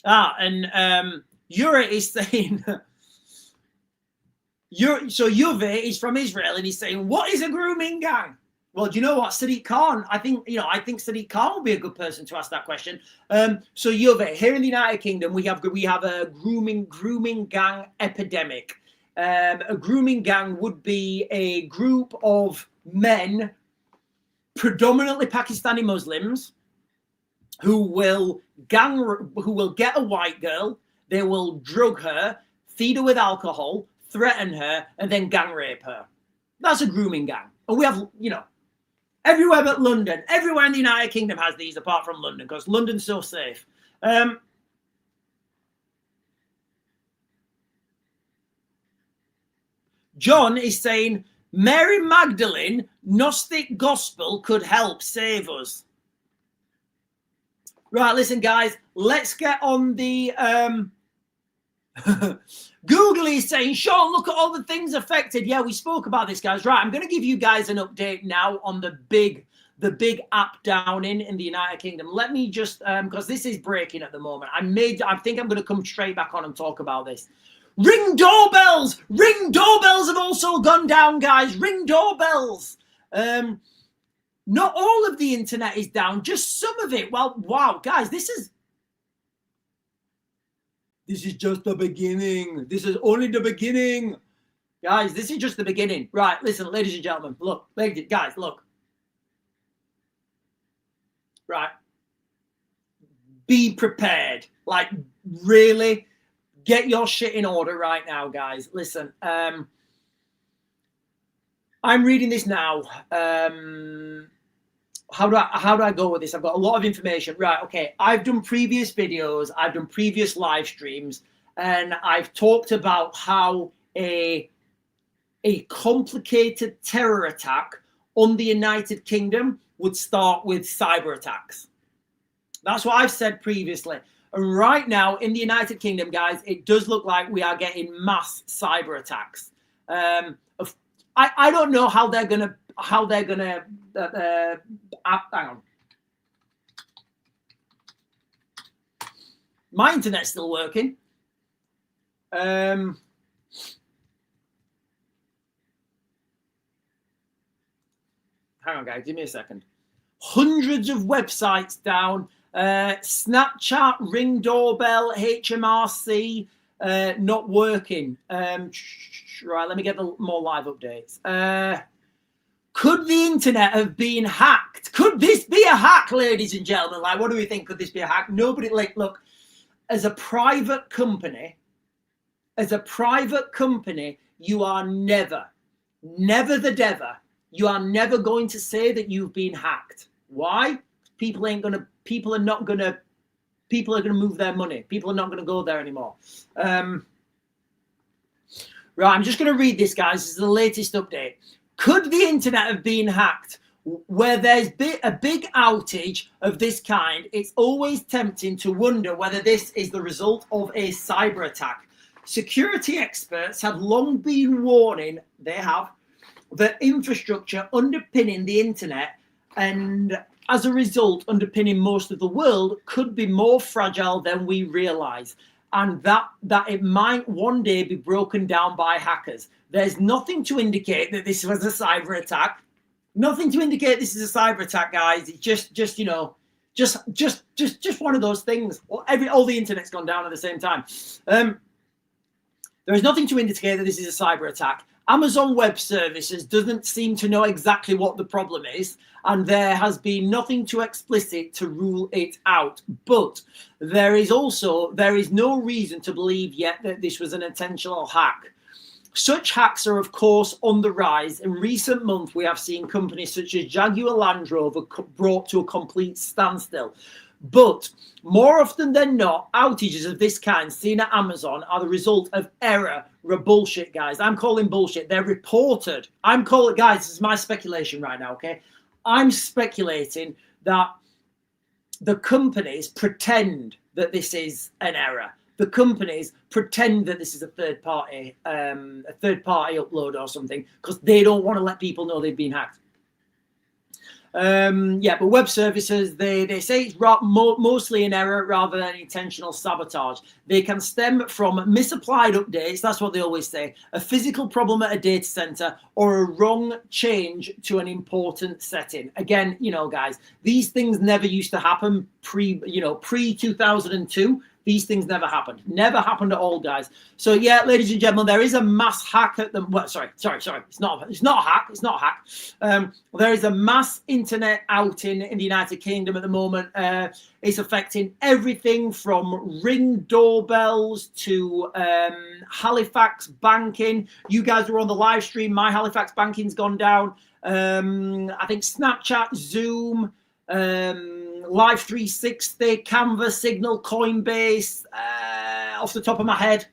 And Yuri is saying, so Juve is from Israel, and he's saying, what is a grooming gang? Well, do you know what, Sadiq Khan? I think Sadiq Khan will be a good person to ask that question. So Juve, here in the United Kingdom, we have a grooming gang epidemic. A grooming gang would be a group of men, predominantly Pakistani Muslims, who will get a white girl, they will drug her, feed her with alcohol, threaten her, and then gang rape her. That's a grooming gang. And we have, you know, everywhere but London. Everywhere in the United Kingdom has these, apart from London, because London's so safe. John is saying, Mary Magdalene, Gnostic gospel could help save us. Right, listen, guys, let's get on the... Google is saying, Sean, look at all the things affected. Yeah, we spoke about this, guys. Right, I'm going to give you guys an update now on the big app downing in the United Kingdom. Let me just, because this is breaking at the moment. I think I'm going to come straight back on and talk about this. Ring doorbells! Ring doorbells have also gone down, guys. Ring doorbells. Not all of the internet is down, just some of it. Well, wow, guys, this is just the beginning. This is only the beginning. Guys, this is just the beginning. Right, listen, ladies and gentlemen, look, guys, look. Right. Be prepared. Like, really, get your shit in order right now, guys. Listen, I'm reading this now. How do I go with this? I've got a lot of information. Right, okay. I've done previous videos, I've done previous live streams, and I've talked about how a complicated terror attack on the United Kingdom would start with cyber attacks. That's what I've said previously. And right now in the United Kingdom, guys, it does look like we are getting mass cyber attacks. I don't know how they're gonna hang on. My internet's still working. Hang on, guys, give me a second. Hundreds of websites down. Snapchat, Ring Doorbell, HMRC, not working. Right, let me get the more live updates. Could the internet have been hacked? Could this be a hack, ladies and gentlemen? Like, what do we think? Could this be a hack? Nobody, like, look, as a private company, you are never going to say that you've been hacked. Why? People are gonna move their money. People are not gonna go there anymore. Right, I'm just gonna read this, guys. This is the latest update. Could the internet have been hacked? Where there's a big outage of this kind, it's always tempting to wonder whether this is the result of a cyber attack. Security experts have long been warning, that infrastructure underpinning the internet and as a result underpinning most of the world could be more fragile than we realize, and that it might one day be broken down by hackers. There's nothing to indicate that this was a cyber attack. Nothing to indicate this is a cyber attack, guys. It's just one of those things. All the internet's gone down at the same time. There is nothing to indicate that this is a cyber attack. Amazon Web Services doesn't seem to know exactly what the problem is, and there has been nothing too explicit to rule it out. But there is no reason to believe yet that this was an intentional hack. Such hacks are, of course, on the rise. In recent months, we have seen companies such as Jaguar Land Rover brought to a complete standstill. But more often than not, outages of this kind seen at Amazon are the result of error. Bullshit, guys. I'm calling bullshit. They're reported. Guys, this is my speculation right now, okay? I'm speculating that the companies pretend that this is an error. The companies pretend that this is a third party upload or something because they don't want to let people know they've been hacked. But web services, they say it's mostly an error rather than intentional sabotage. They can stem from misapplied updates, that's what they always say, a physical problem at a data center, or a wrong change to an important setting. Again, guys, these things never used to happen pre-2002. These things never happened. Never happened at all, guys. So yeah, ladies and gentlemen, there is a mass hack at the. Well, sorry. It's not a hack. There is a mass internet outing in the United Kingdom at the moment. It's affecting everything from Ring doorbells to Halifax banking. You guys were on the live stream. My Halifax banking's gone down. I think Snapchat, Zoom. Live 360, Canva, Signal, Coinbase, off the top of my head.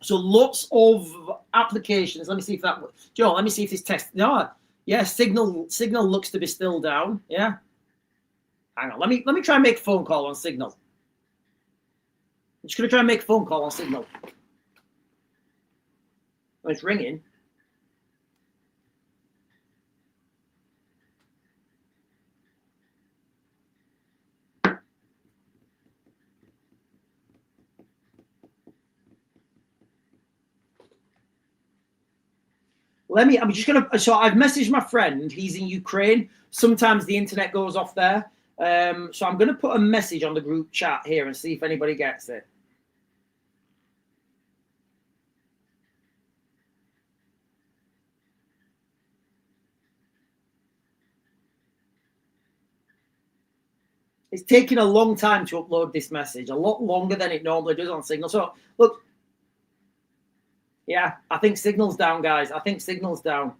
So lots of applications. Let me see if that. Joe, let me see if this test. No, yeah, Signal looks to be still down. Yeah, hang on. Let me try and make a phone call on Signal. I'm just gonna try and make a phone call on Signal. Oh, it's ringing. I'm just going to, so I've messaged my friend. He's in Ukraine. Sometimes the internet goes off there. So I'm going to put a message on the group chat here and see if anybody gets it. It's taking a long time to upload this message, a lot longer than it normally does on Signal. So, look, yeah, I think Signal's down, guys. I think Signal's down.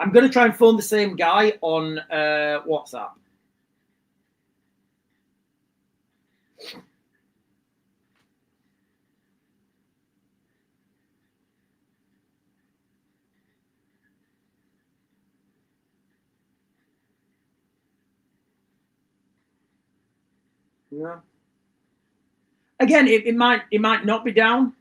I'm going to try and phone the same guy on WhatsApp. Yeah. Again, it might not be down.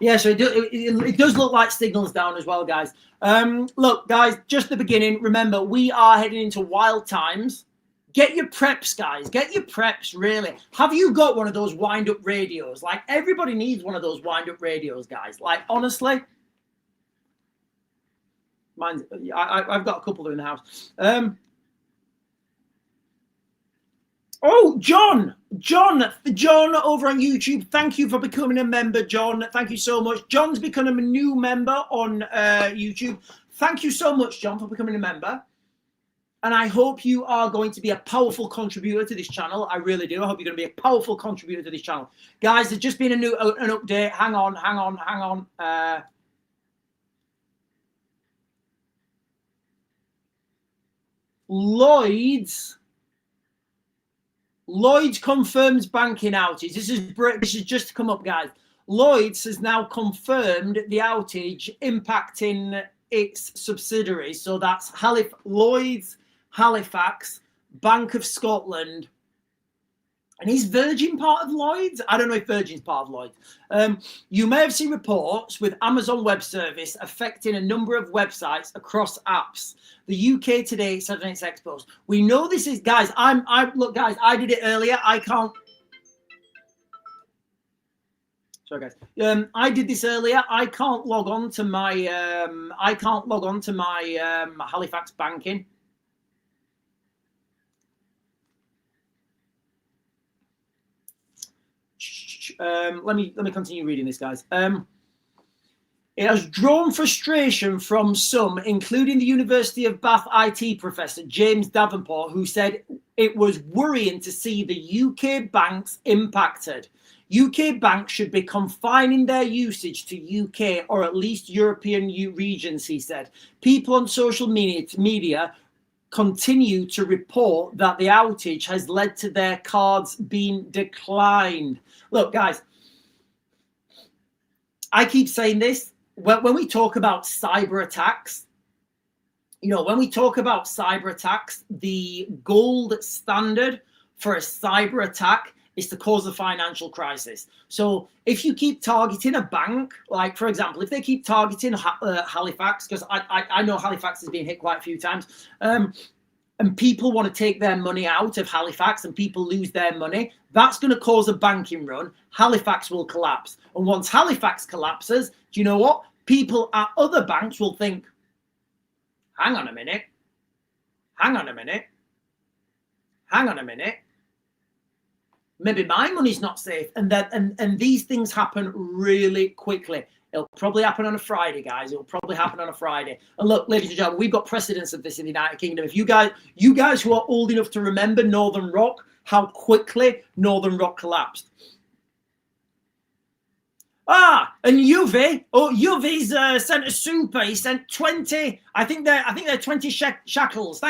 Yeah, so it does look like Signal's down as well, guys. Look, guys, just the beginning. Remember, we are heading into wild times. Get your preps, guys. Get your preps, really. Have you got one of those wind-up radios? Like, everybody needs one of those wind-up radios, guys. Like, honestly. I've got a couple in the house. Oh, John over on YouTube. Thank you for becoming a member, John. Thank you so much. John's becoming a new member on YouTube. Thank you so much, John, for becoming a member. And I hope you are going to be a powerful contributor to this channel. I really do. I hope you're going to be a powerful contributor to this channel. Guys, there's just been an update. Hang on. Lloyds confirms banking outage. This is just come up, guys. Lloyds has now confirmed the outage impacting its subsidiaries. So that's Lloyds, Halifax, Bank of Scotland. And is Virgin part of Lloyds? I don't know if Virgin's part of Lloyds. You may have seen reports with Amazon Web Service affecting a number of websites across apps. The UK Today 78 Expos. We know this is, guys. Look, guys. I did it earlier. I can't. Sorry, guys. I did this earlier. I can't log on to my. Halifax banking. Let me continue reading this, guys. It has drawn frustration from some, including the University of Bath IT professor James Davenport, who said it was worrying to see the UK banks impacted. UK banks should be confining their usage to UK or at least European regions, he said. People on social media continue to report that the outage has led to their cards being declined. Look, guys, I keep saying this. When we talk about cyber attacks, the gold standard for a cyber attack is to cause a financial crisis. So if you keep targeting a bank, like, for example, if they keep targeting Halifax, because I know Halifax has been hit quite a few times, and people want to take their money out of Halifax and people lose their money, that's going to cause a banking run. Halifax will collapse. And once Halifax collapses, do you know what? People at other banks will think, hang on a minute. Maybe my money's not safe. And these things happen really quickly. It'll probably happen on a Friday, guys. It'll probably happen on a Friday. And look, ladies and gentlemen, we've got precedence of this in the United Kingdom. If you guys who are old enough to remember Northern Rock, how quickly Northern Rock collapsed. And Juve's sent a super. He sent 20. I think they're 20 shekels. Shekels.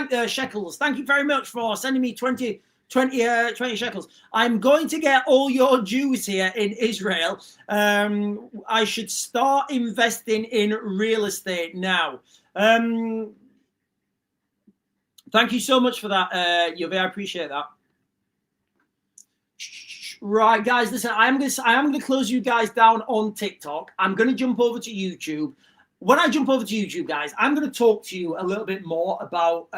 Thank you very much for sending me 20 shekels. I'm going to get all your Jews here in Israel. I should start investing in real estate now. Thank you so much for that, Juve. I appreciate that. Right, guys, listen, I am going to close you guys down on TikTok. I'm going to jump over to YouTube. When I jump over to YouTube, guys, I'm going to talk to you a little bit more about,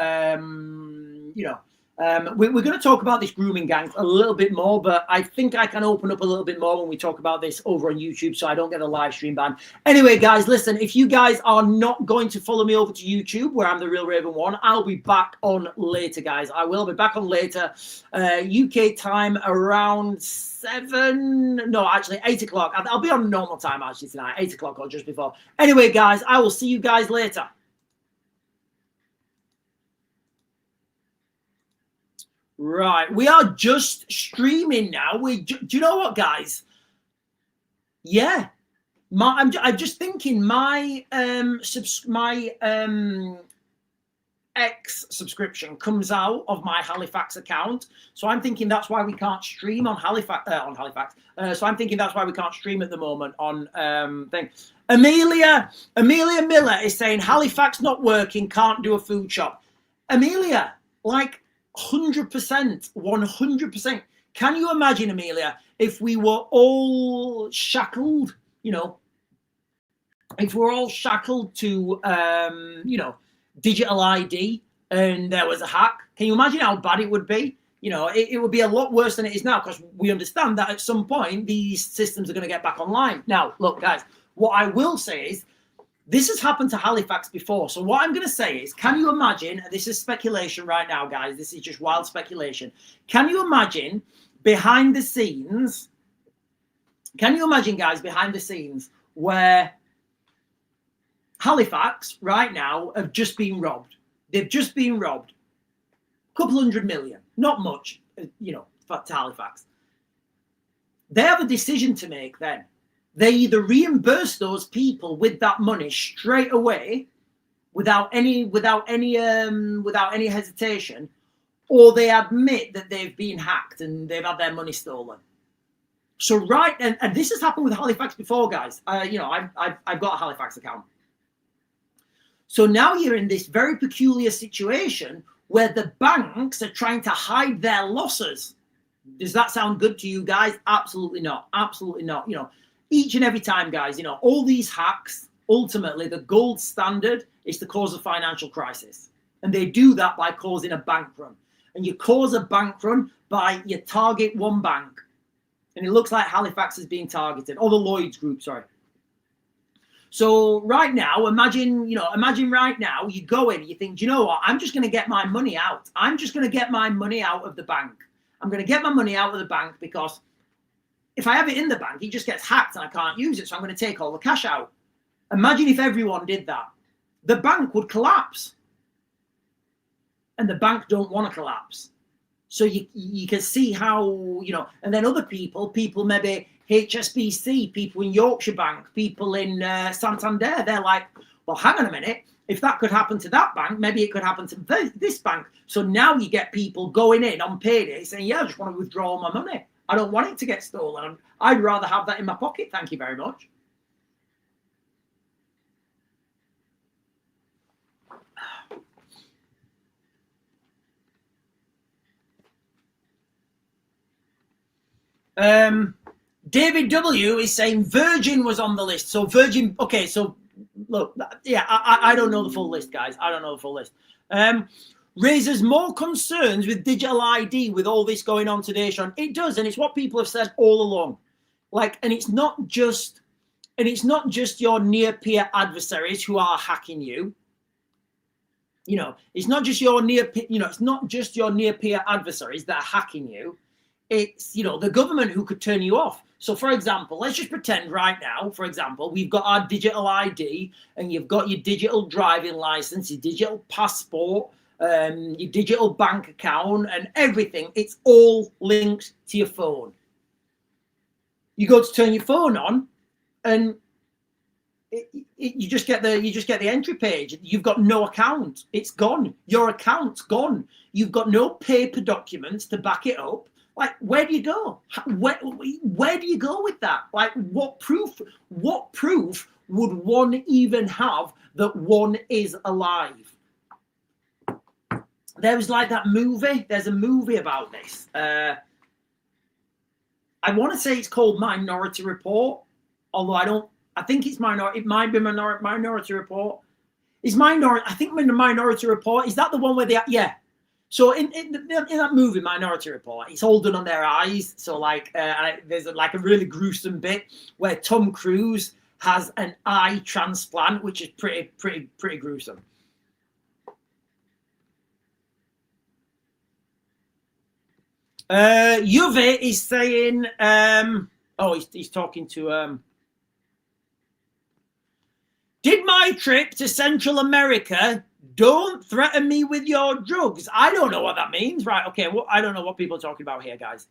We're going to talk about this grooming gang a little bit more, but I think I can open up a little bit more when we talk about this over on YouTube so I don't get a live stream ban. Anyway, guys, listen, if you guys are not going to follow me over to YouTube, where I'm the Real Raven 1, I'll be back on later, guys. I will be back on later, UK time around 8 o'clock. I'll be on normal time, actually, tonight, 8 o'clock or just before. Anyway, guys, I will see you guys later. Right, we are just streaming now. Do you know what, guys? Yeah, I'm just thinking my X subscription comes out of my Halifax account, so I'm thinking that's why we can't stream on Halifax. So I'm thinking that's why we can't stream at the moment on thing. Amelia Miller is saying Halifax not working, can't do a food shop. Amelia, like. 100%, 100%. Can you imagine, Amelia, if we were all shackled, you know, if we're all shackled to, you know, digital ID and there was a hack? Can you imagine how bad it would be? You know, it would be a lot worse than it is now, because we understand that at some point these systems are going to get back online. Now, look, guys, what I will say is, this has happened to Halifax before. So what I'm going to say is, can you imagine, this is speculation right now, guys. This is just wild speculation. Can you imagine behind the scenes, behind the scenes where Halifax right now have just been robbed? They've just been robbed. A couple $100 million, not much, you know, to Halifax. They have a decision to make then. They either reimburse those people with that money straight away, without any hesitation, or they admit that they've been hacked and they've had their money stolen. So right, and this has happened with Halifax before, guys. You know, I've got a Halifax account. So now you're in this very peculiar situation where the banks are trying to hide their losses. Does that sound good to you guys? Absolutely not. Absolutely not. You know. Each and every time, guys, you know, all these hacks, ultimately, the gold standard is to cause a financial crisis. And they do that by causing a bank run. And you cause a bank run by you target one bank. And it looks like Halifax is being targeted, or the Lloyds Group, sorry. So right now, imagine right now, you go in, you think, do you know what? I'm just going to get my money out. I'm just going to get my money out of the bank. I'm going to get my money out of the bank because if I have it in the bank, it just gets hacked and I can't use it. So I'm going to take all the cash out. Imagine if everyone did that. The bank would collapse. And the bank don't want to collapse. So you can see how, you know, and then other people maybe HSBC, people in Yorkshire Bank, people in Santander, they're like, well, hang on a minute. If that could happen to that bank, maybe it could happen to this bank. So now you get people going in on payday saying, yeah, I just want to withdraw all my money. I don't want it to get stolen. I'd rather have that in my pocket. Thank you very much. David W is saying Virgin was on the list. So Virgin, okay, so look, yeah, I don't know the full list, guys. I don't know the full list. Raises more concerns with digital ID with all this going on today, Sean. It does, and it's what people have said all along. Like, and it's not just your near peer adversaries who are hacking you. You know, it's not just your near peer adversaries that are hacking you. It's, you know, the government who could turn you off. So, for example, let's just pretend right now, for example, we've got our digital ID and you've got your digital driving license, your digital passport, your digital bank account and everything. It's all linked to your phone. You go to turn your phone on and you just get the entry page. You've got no account. It's gone. Your account's gone. You've got no paper documents to back it up. Like, where do you go? Where do you go with that? Like, what proof would one even have that one is alive? There was like that movie. There's a movie about this. I want to say it's called Minority Report, although I think it's Minority. It might be Minority Report. Is Minority? I think Minority Report. Is that the one where yeah. So in that movie Minority Report, it's all done on their eyes. So like there's like a really gruesome bit where Tom Cruise has an eye transplant, which is pretty gruesome. Juve is saying, he's talking to did my trip to Central America, don't threaten me with your drugs. I don't know what that means. Right, okay, well, I don't know what people are talking about here, guys.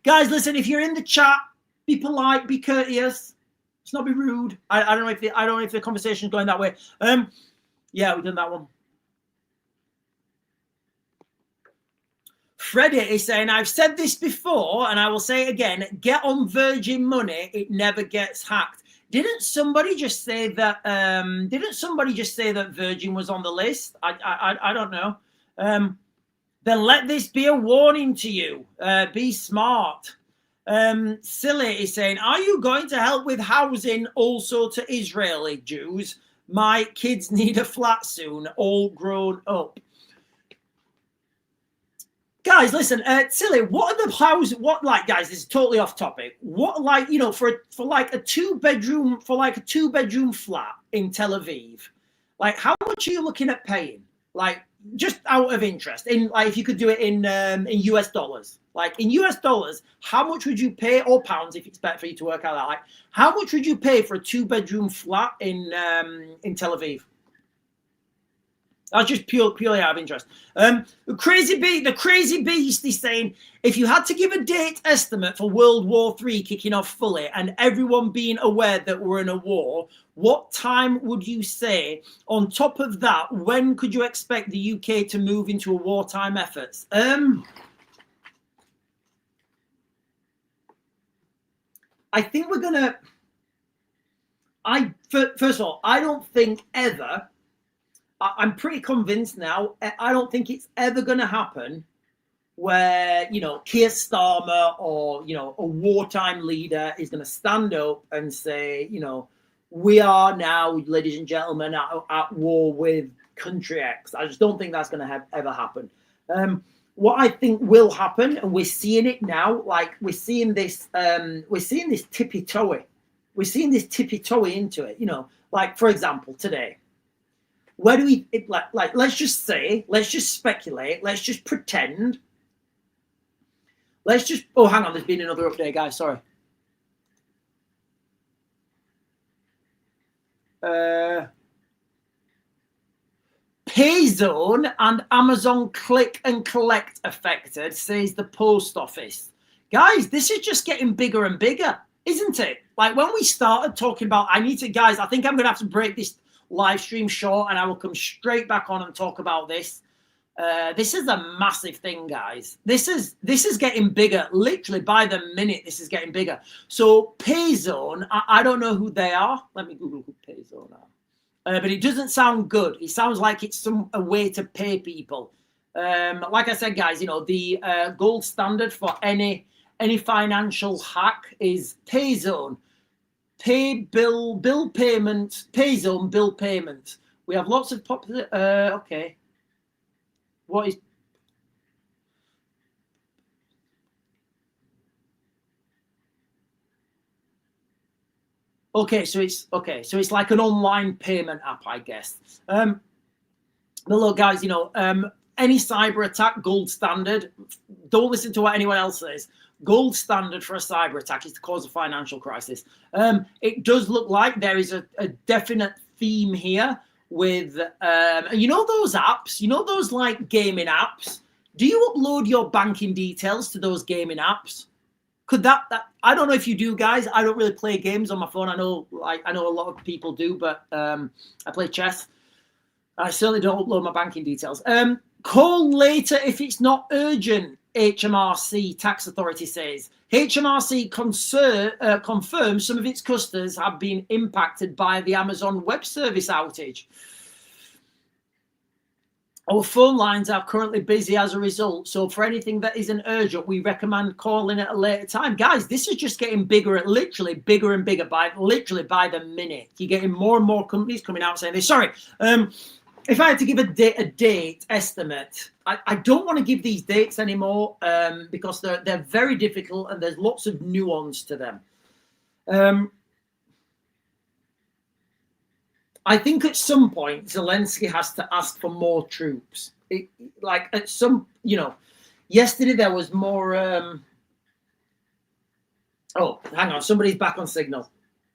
Guys, listen, if you're in the chat, be polite, be courteous. Let's not be rude. I don't know if the conversation's going that way. Yeah, we've done that one. Freddie is saying, I've said this before and I will say it again, get on Virgin Money, it never gets hacked. Didn't somebody just say that Virgin was on the list? I don't know. Then let this be a warning to you. Be smart. Silly is saying, are you going to help with housing also to Israeli Jews? My kids need a flat soon, all grown up. Guys, listen, Silly, what are the houses? What, like, guys, this is totally off topic. What, like, you know, for like a two bedroom flat in Tel Aviv, like, how much are you looking at paying? Like, just out of interest, in like, if you could do it in US dollars, like in US dollars, how much would you pay, or pounds if it's better for you to work out that? Like, how much would you pay for a 2-bedroom flat in Tel Aviv? That's just purely out of interest. The crazy beast is saying, if you had to give a date estimate for World War III kicking off fully and everyone being aware that we're in a war, what time would you say? On top of that, when could you expect the UK to move into a wartime efforts? I think we're gonna. First of all, I don't think ever. I'm pretty convinced now. I don't think it's ever going to happen where, you know, Keir Starmer or, you know, a wartime leader is going to stand up and say, you know, we are now, ladies and gentlemen, at war with country X. I just don't think that's going to ever happen. What I think will happen, and we're seeing it now, like we're seeing this tippy-toey. We're seeing this tippy-toey into it, you know, like, for example, today. Where do we, like, let's just say, let's just speculate, let's just pretend. Oh, hang on, there's been another update, guys, sorry. Payzone and Amazon Click and Collect affected, says the post office. Guys, this is just getting bigger and bigger, isn't it? Like, when we started talking about, I think I'm going to have to break this live stream short and I will come straight back on and talk about this. This is a massive thing, guys. This is getting bigger. Literally by the minute, this is getting bigger. So Payzone, I don't know who they are. Let me Google who Payzone are. But it doesn't sound good. It sounds like it's a way to pay people. Like I said, guys, you know, the gold standard for any financial hack is Payzone. Bill payment, Payzone bill payment. We have lots of popular. Okay. What is? Okay, so it's like an online payment app, I guess. But look, guys, you know, any cyber attack, gold standard. Don't listen to what anyone else says. Gold standard for a cyber attack is to cause a financial crisis. It does look like there is a definite theme here with, you know, those apps, you know, those like gaming apps. Do you upload your banking details to those gaming apps? Could that I don't know if you do, guys. I don't really play games on my phone. I know a lot of people do, but I play chess. I certainly don't upload my banking details. Call later if it's not urgent, HMRC tax authority says. HMRC confirms some of its customers have been impacted by the Amazon Web Service outage. Our phone lines are currently busy as a result, so for anything that isn't urgent, we recommend calling at a later time. Guys, this is just getting bigger, literally bigger and bigger by the minute. You're getting more and more companies coming out saying this. Sorry, if I had to give a date estimate, I don't want to give these dates anymore because they're very difficult and there's lots of nuance to them. I think at some point Zelensky has to ask for more troops. Like at some, yesterday there was more. Oh, hang on, somebody's back on Signal.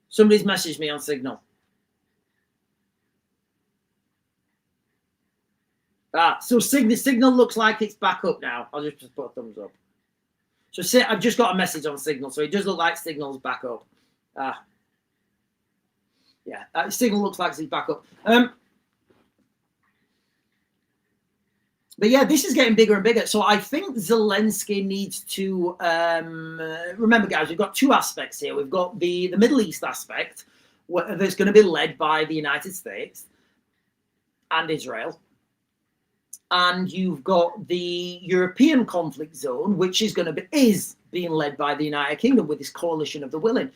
Somebody's messaged me on Signal. So Signal looks like it's back up now. I'll just put a thumbs up. So I've just got a message on Signal, so it does look like Signal's back up. Yeah, Signal looks like it's back up. But yeah, this is getting bigger and bigger. So I think Zelensky needs to remember, guys, we've got two aspects here. We've got the Middle East aspect that's going to be led by the United States and Israel. And you've got the European conflict zone, which is being led by the United Kingdom with this coalition of the willing.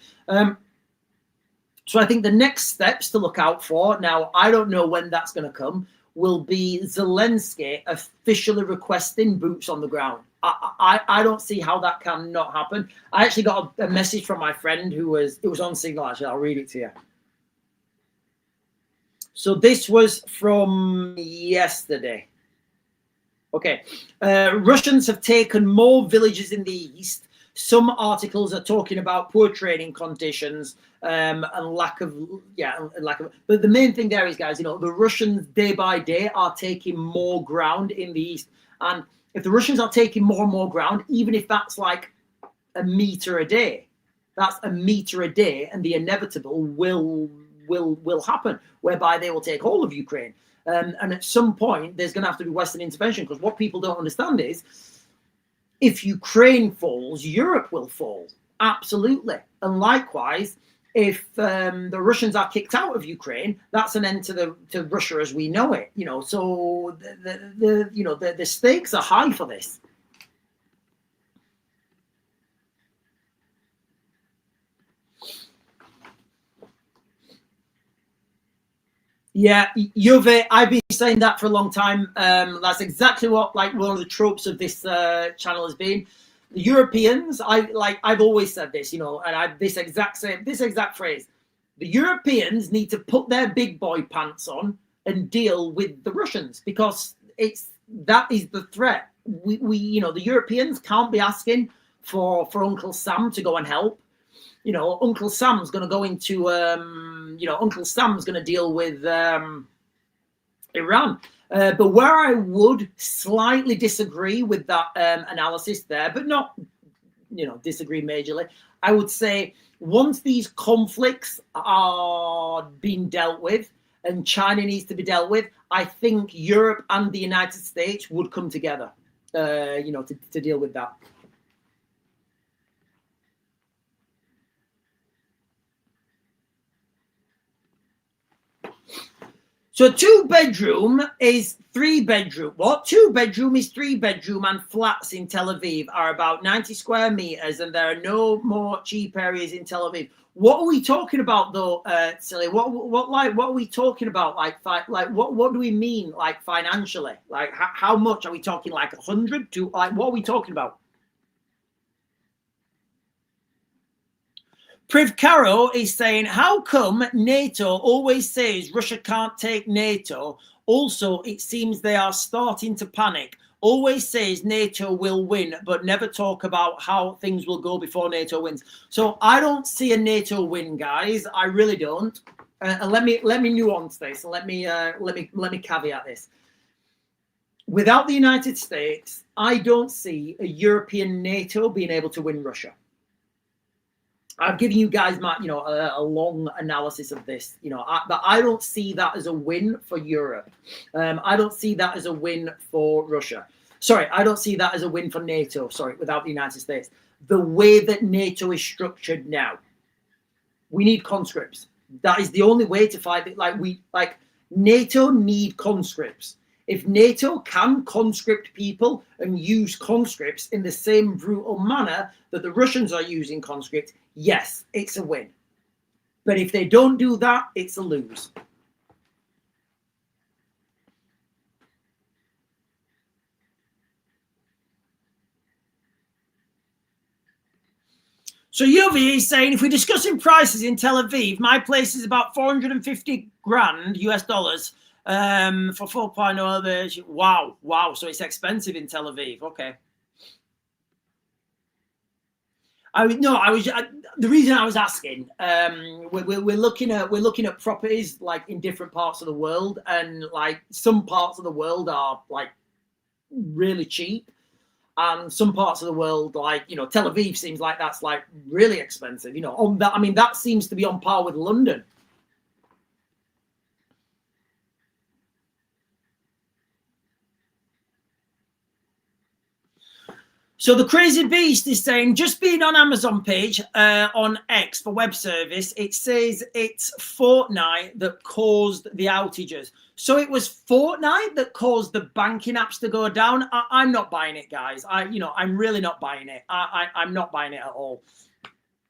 So I think the next steps to look out for, now I don't know when that's going to come, will be Zelensky officially requesting boots on the ground. I don't see how that can not happen. I actually got a message from my friend it was on Signal, actually. I'll read it to you. So this was from yesterday. Okay. Russians have taken more villages in the east. Some articles are talking about poor training conditions and lack of. But the main thing there is, guys, the Russians day by day are taking more ground in the east. And if the Russians are taking more and more ground, even if that's like a meter a day, that's a meter a day, and the inevitable will happen, whereby they will take all of Ukraine. And at some point, there's going to have to be Western intervention, because what people don't understand is, if Ukraine falls, Europe will fall. Absolutely. And likewise, if the Russians are kicked out of Ukraine, that's an end to Russia as we know it. So the stakes are high for this. Yeah, Juve, I've been saying that for a long time. That's exactly what one of the tropes of this channel has been. The Europeans, I've always said this, and this exact phrase. The Europeans need to put their big boy pants on and deal with the Russians, because that is the threat. We the Europeans can't be asking for Uncle Sam to go and help. Uncle Sam's going to go into, Uncle Sam's going to deal with Iran. But where I would slightly disagree with that analysis there, but not, disagree majorly, I would say once these conflicts are being dealt with and China needs to be dealt with, I think Europe and the United States would come together, to deal with that. So 2-bedroom is 3-bedroom. What? 2-bedroom is 3-bedroom, and flats in Tel Aviv are about 90 square meters, and there are no more cheap areas in Tel Aviv. What are we talking about, though, Silly? What are we talking about? What do we mean, financially? How much are we talking? 100 to what are we talking about? Priv Caro is saying, how come NATO always says Russia can't take NATO? Also, it seems they are starting to panic. Always says NATO will win, but never talk about how things will go before NATO wins. So I don't see a NATO win, guys. I really don't. And let me nuance this. And let me caveat this. Without the United States, I don't see a European NATO being able to win Russia. I've given you guys a long analysis of this, but I don't see that as a win for Europe. I don't see that as a win for Russia. Sorry, I don't see that as a win for NATO. Sorry, without the United States. The way that NATO is structured now, we need conscripts. That is the only way to fight it. NATO need conscripts. If NATO can conscript people and use conscripts in the same brutal manner that the Russians are using conscripts, yes, it's a win. But if they don't do that, it's a lose. So Yuvi is saying, if we're discussing prices in Tel Aviv, my place is about 450 grand US dollars for 4.0 version. Wow, wow. So it's expensive in Tel Aviv. Okay. The reason I was asking, we're looking at properties like in different parts of the world, and like some parts of the world are like really cheap, and some parts of the world, like, you know, Tel Aviv seems like that's like really expensive. You know, on that, I mean, that seems to be on par with London. So the Crazy Beast is saying, just being on Amazon page on X for web service, it says it's Fortnite that caused the outages. So it was Fortnite that caused the banking apps to go down. I'm not buying it, guys. I'm really not buying it. I'm not buying it at all.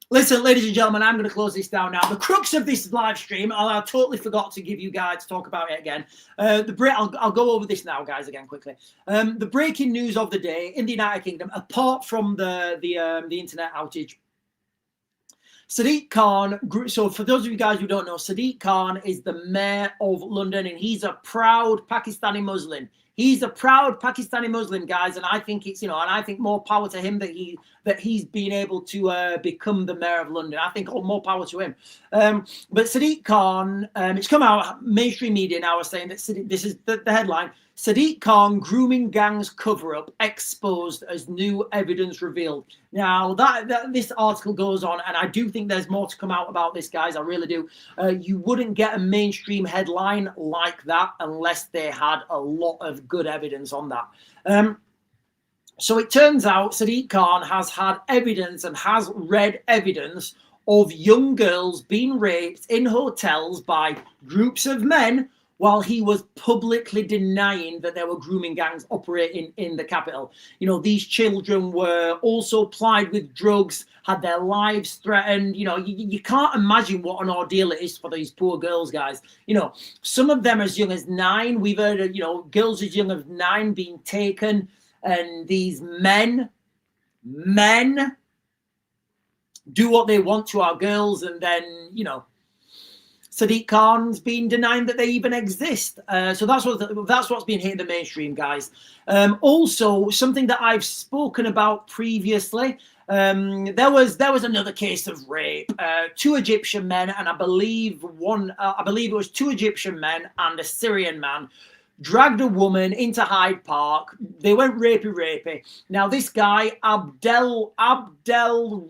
Listen, ladies and gentlemen, I'm going to close this down now. The crux of this live stream, I totally forgot to give you guys to talk about it again. I'll go over this now, guys, again quickly. The breaking news of the day in the United Kingdom, apart from the internet outage, SADIQ Khan. So for those of you guys who don't know, SADIQ Khan is the mayor of London, and he's a proud Pakistani Muslim. He's a proud Pakistani Muslim, guys, and I think it's, you know, and I think more power to him that he's been able to become the mayor of London. I think more power to him. But SADIQ Khan, it's come out, mainstream media now are saying that this is the headline: SADIQ Khan grooming gangs cover-up exposed as new evidence revealed. Now this article goes on, and I do think there's more to come out about this, guys. I really do. You wouldn't get a mainstream headline like that unless they had a lot of good evidence on that. So it turns out SADIQ Khan has had evidence and has read evidence of young girls being raped in hotels by groups of men, while he was publicly denying that there were grooming gangs operating in the capital. You know, these children were also plied with drugs, had their lives threatened. You know, you can't imagine what an ordeal it is for these poor girls, guys. You know, some of them as young as 9. We've heard of, you know, girls as young as 9 being taken, and these men do what they want to our girls, and then, you know, SADIQ Khan's been denying that they even exist. So that's what's been hitting the mainstream, guys. Also, something that I've spoken about previously, there was another case of rape. 2 Egyptian men, and I believe it was 2 Egyptian men and a Syrian man, dragged a woman into Hyde Park. They went rapey. Now this guy, Abdel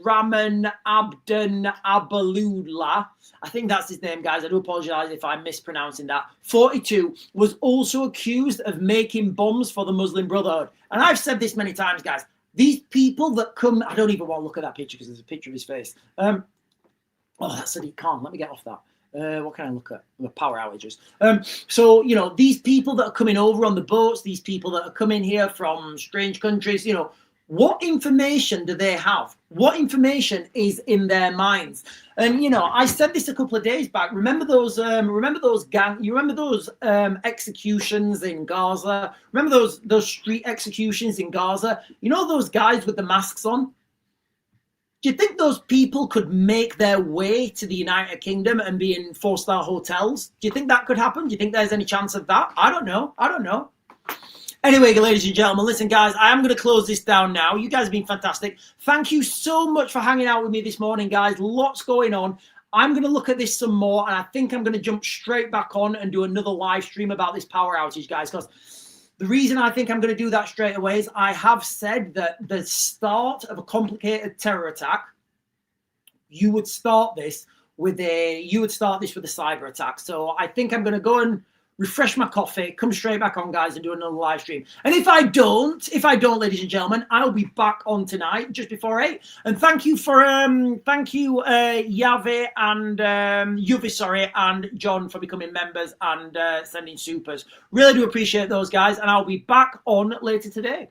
Rahman Abden Abalullah, I think that's his name, guys. I do apologize if I'm mispronouncing that. 42, was also accused of making bombs for the Muslim Brotherhood. And I've said this many times, guys. These people that come, I don't even want to look at that picture because there's a picture of his face. Oh, that's SADIQ Khan. Let me get off that. What can I look at? The power outages. So, you know, these people that are coming over on the boats, these people that are coming here from strange countries, you know, what information do they have? What information is in their minds? And, you know, I said this a couple of days back. Remember those executions in Gaza? Remember those street executions in Gaza? You know, those guys with the masks on? Do you think those people could make their way to the United Kingdom and be in 4-star hotels? Do you think that could happen? Do you think there's any chance of that? I don't know. Anyway, ladies and gentlemen, listen, guys, I am going to close this down now. You guys have been fantastic. Thank you so much for hanging out with me this morning, guys. Lots going on. I'm going to look at this some more, and I think I'm going to jump straight back on and do another live stream about this power outage, guys, because the reason I think I'm going to do that straight away is I have said that the start of a complicated terror attack, you would start this with a cyber attack. So I think I'm going to go and refresh my coffee, come straight back on, guys, and do another live stream. And if I don't, ladies and gentlemen, I'll be back on tonight just before 8. And thank you, Yave and Yuvi, and John for becoming members and sending supers. Really do appreciate those, guys. And I'll be back on later today.